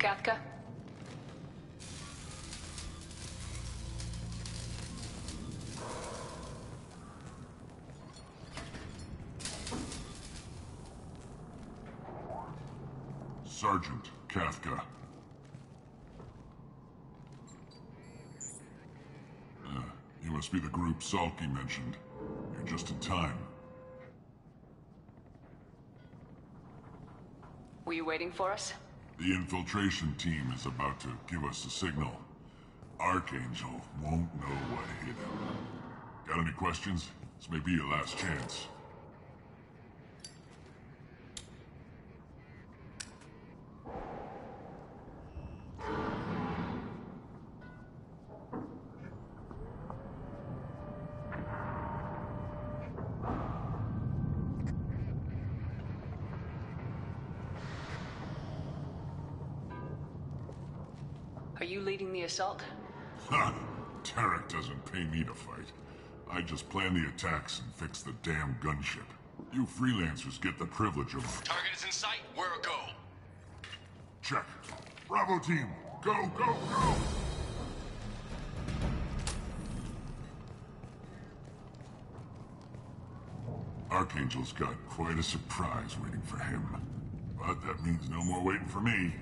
Katka? Sergeant Kafka. You must be the group Salky mentioned. You're just in time. Were you waiting for us? The infiltration team is about to give us a signal. Archangel won't know what hit him. Got any questions? This may be your last chance. Are you leading the assault? Ha! Tarek doesn't pay me to fight. I just plan the attacks and fix the damn gunship. You freelancers get the privilege of... Target is in sight. Where a go? Check. Bravo team! Go, go, go! Archangel's got quite a surprise waiting for him. But that means no more waiting for me.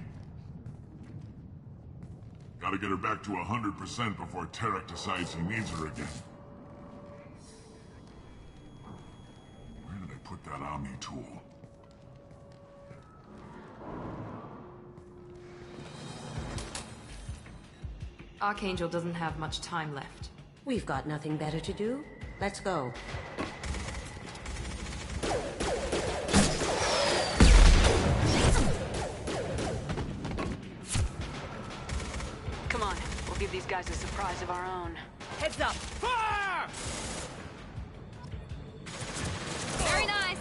Gotta get her back to 100% before Tarek decides he needs her again. Where did I put that Omni tool? Archangel doesn't have much time left. We've got nothing better to do. Let's go. Come on, we'll give these guys a surprise of our own. Heads up! Fire! Very nice.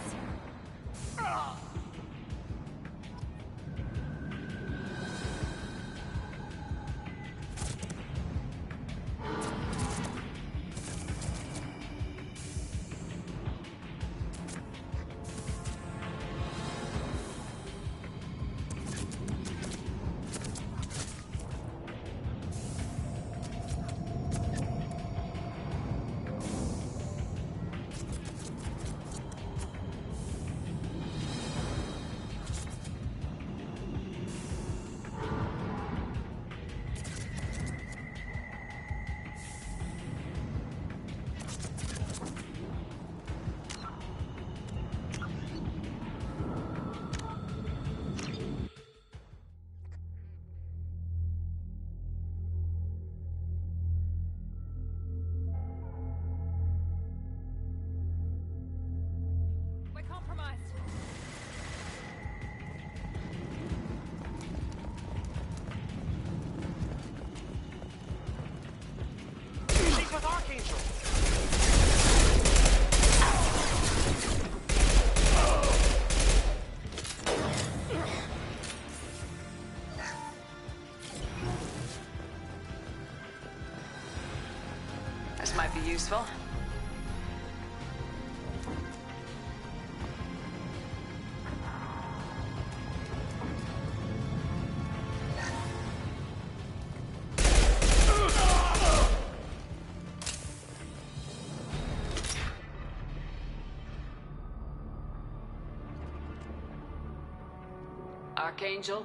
This might be useful. Archangel?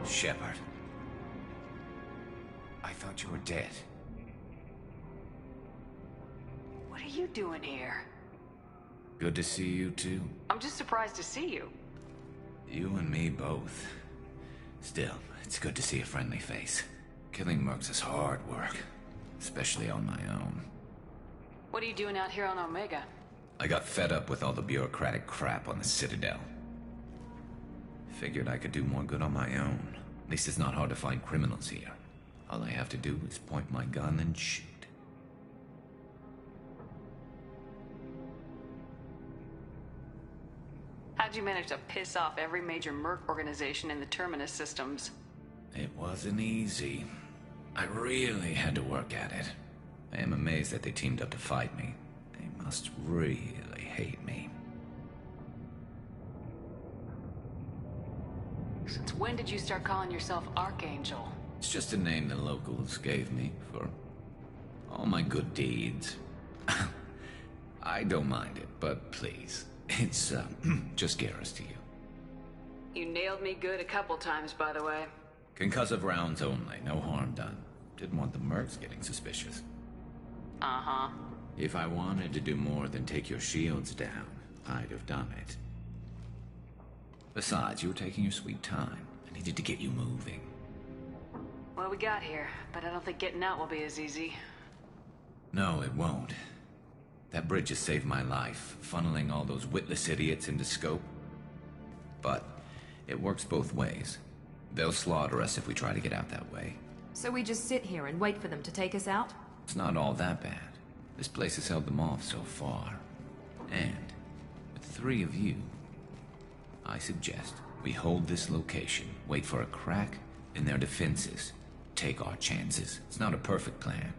Shepard. I thought you were dead. What are you doing here? Good to see you too. I'm just surprised to see you. You and me both. Still, it's good to see a friendly face. Killing mercs is hard work, especially on my own. What are you doing out here on Omega? I got fed up with all the bureaucratic crap on the Citadel. Figured I could do more good on my own. At least it's not hard to find criminals here. All I have to do is point my gun and shoot. How'd you manage to piss off every major merc organization in the Terminus systems? It wasn't easy. I really had to work at it. I am amazed that they teamed up to fight me. They must really hate me. Since when did you start calling yourself Archangel? It's just a name the locals gave me for all my good deeds. I don't mind it, but please, it's just Garrus to you. You nailed me good a couple times, by the way. Concussive rounds only, no harm done. Didn't want the mercs getting suspicious. Uh-huh. If I wanted to do more than take your shields down, I'd have done it. Besides, you were taking your sweet time. I needed to get you moving. Well, we got here, but I don't think getting out will be as easy. No, it won't. That bridge has saved my life, funneling all those witless idiots into scope. But it works both ways. They'll slaughter us if we try to get out that way. So we just sit here and wait for them to take us out? It's not all that bad. This place has held them off so far. And with 3 of you, I suggest we hold this location, wait for a crack in their defenses, take our chances. It's not a perfect plan,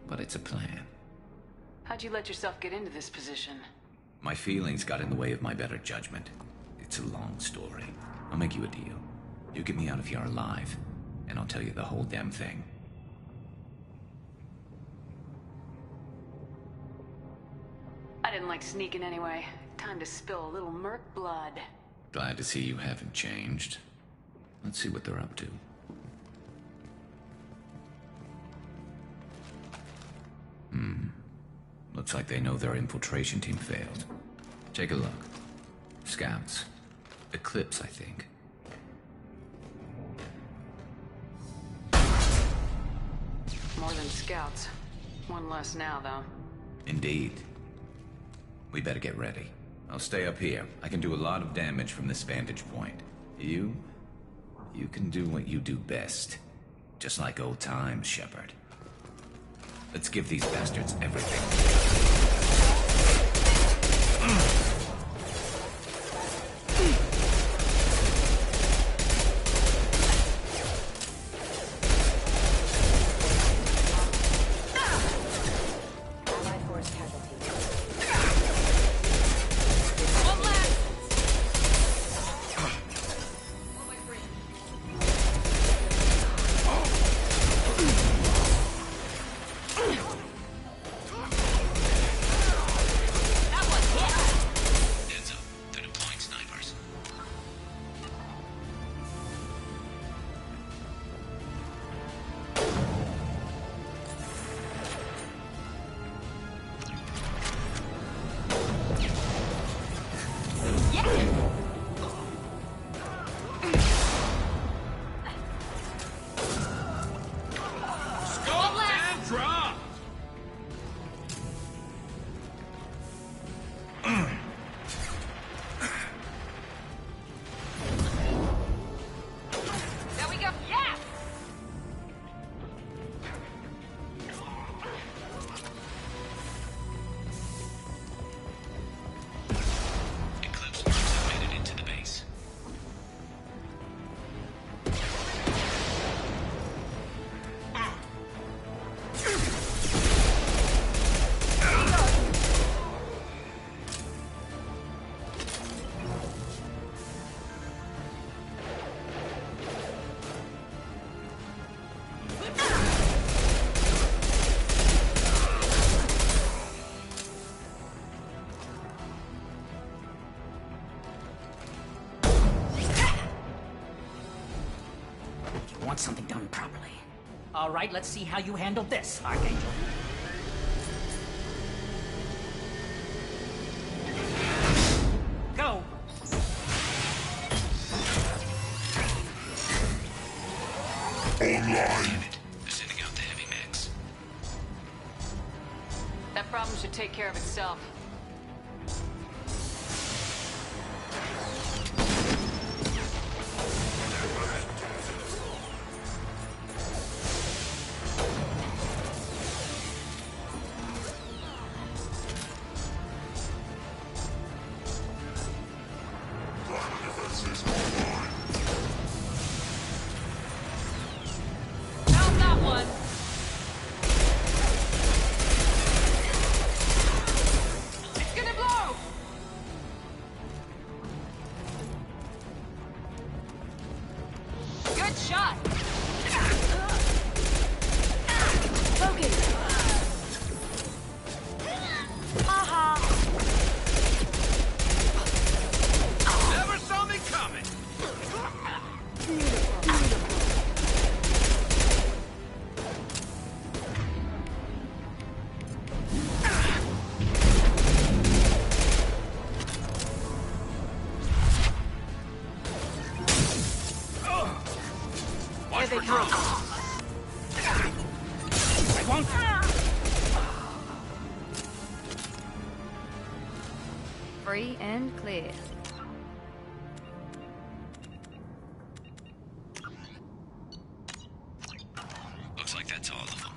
but it's a plan. How'd you let yourself get into this position? My feelings got in the way of my better judgment. It's a long story. I'll make you a deal. You get me out of here alive, and I'll tell you the whole damn thing. I didn't like sneaking anyway. Time to spill a little merc blood. Glad to see you haven't changed. Let's see what they're up to. Looks like they know their infiltration team failed. Take a look. Scouts. Eclipse, I think. More than scouts. One less now, though. Indeed. We better get ready. I'll stay up here. I can do a lot of damage from this vantage point. You can do what you do best. Just like old times, Shepard. Let's give these bastards everything. properly. All right, let's see how you handle this, Archangel. Go! Online! They're sending out the heavy mix. That problem should take care of itself. Found that one! It's gonna blow! Good shot! Focus! Never saw me coming! Watch for drones! I won't... Free and clear. Looks like that's all of them.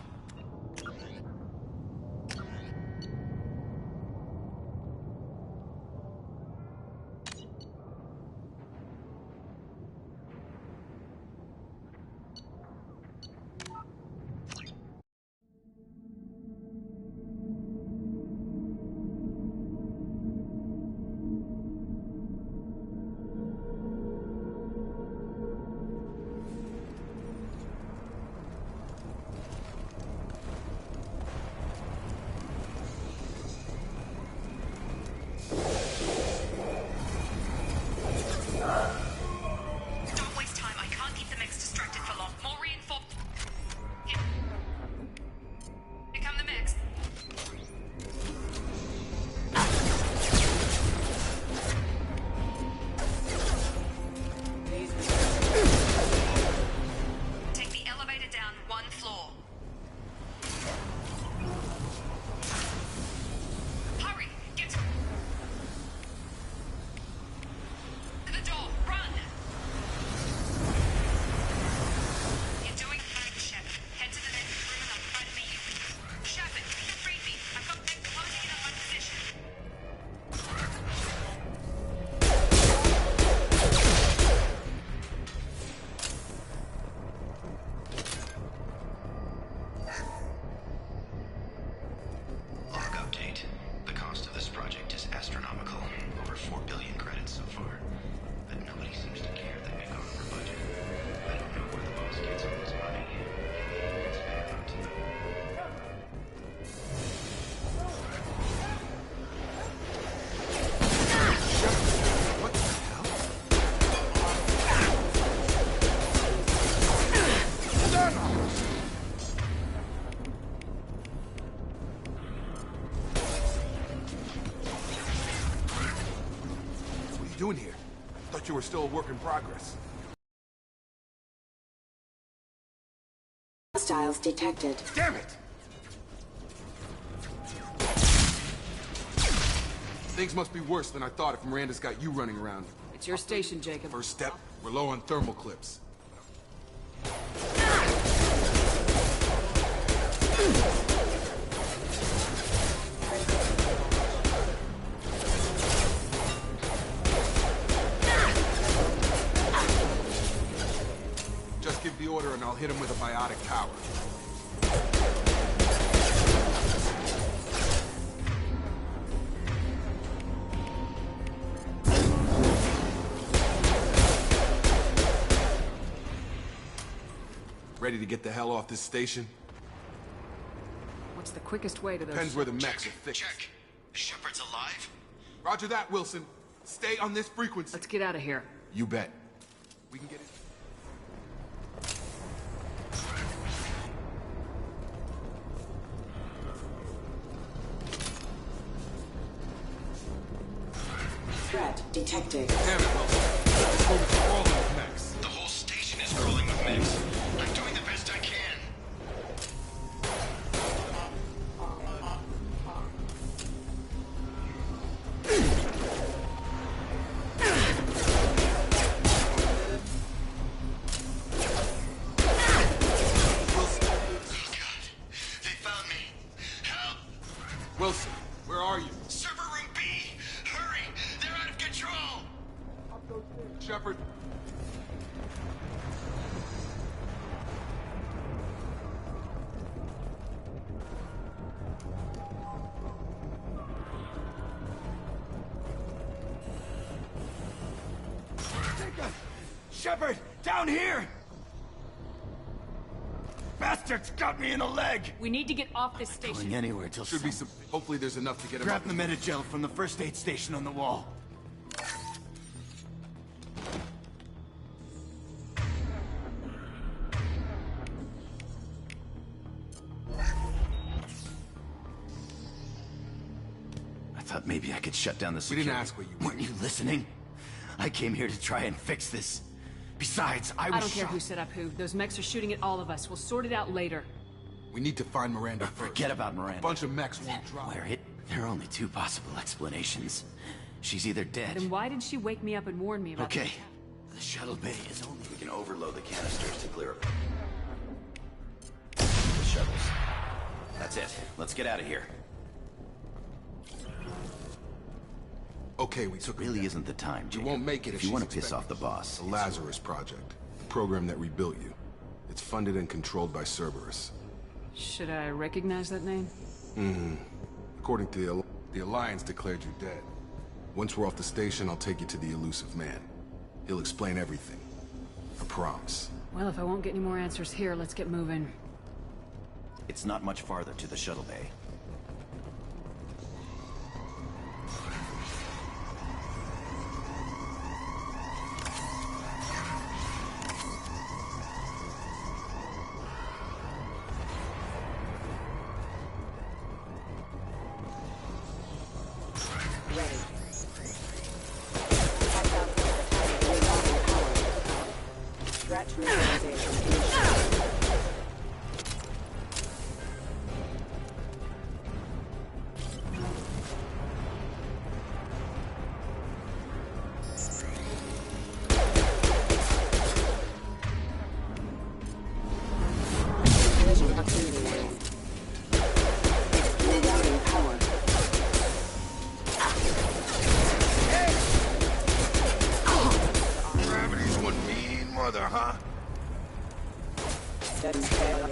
Don't waste time. I can't keep the mix distracted for long. More reinforced. Here come the mix. Take the elevator down one floor. Hurry! Get to the door. Run! You're doing fine, Shep. Head to the next room and I'll try to meet you. Shepard, read me. I've got them closing in on my position. Log update. The cost of this project is astronomical. Over 4 billion credits so far. But nobody seems to care that we've gone over budget. I don't know where the boss gets all his money. It's fair not to know. What the hell? What are you doing here? Thought you were still a work in progress. Hostiles detected. Damn it! Things must be worse than I thought if Miranda's got you running around. It's your station, Jacob. First step, we're low on thermal clips. Just give the order and I'll hit him with a biotic power. Ready to get the hell off this station? What's the quickest way to those? Depends where the mechs are thickest. Check. Shepard's alive? Roger that, Wilson. Stay on this frequency. Let's get out of here. You bet. We can get it. Threat detected. Damn it, Wilson. This room is crawling with mechs. The whole station is crawling with mechs. I'm doing the best I can. Wilson, where are you? Server room B! Hurry! They're out of control! Shepard. Shepard, down here! Bastards got me in the leg! We need to get off this station. Going anywhere till Should be some. Hopefully, there's enough to get him Grab up. the Metagel from the first aid station on the wall. I thought maybe I could shut down the We security. didn't ask what you Weren't you listening? I came here to try and fix this. Besides, I was I don't care shot. who set up who. Those mechs are shooting at all of us. We'll sort it out later. We need to find Miranda first. Forget about Miranda. A bunch of mechs won't drop. Where it? There are only two possible explanations. She's either dead. Then why did she wake me up and warn me about Okay. The shuttle bay is only... We can overload the canisters to clear the shuttles. That's it. Let's get out of here. Okay, we took. It really isn't the time, Jacob. You won't make it if if you she's want to piss expected. off the boss. The Lazarus Project, a program that rebuilt you. It's funded and controlled by Cerberus. Should I recognize that name? According to the Alliance declared you dead. Once we're off the station, I'll take you to the elusive man. He'll explain everything. I promise. Well, if I won't get any more answers here, let's get moving. It's not much farther to the shuttle bay. Gravity's one mean mother, huh? Steady scale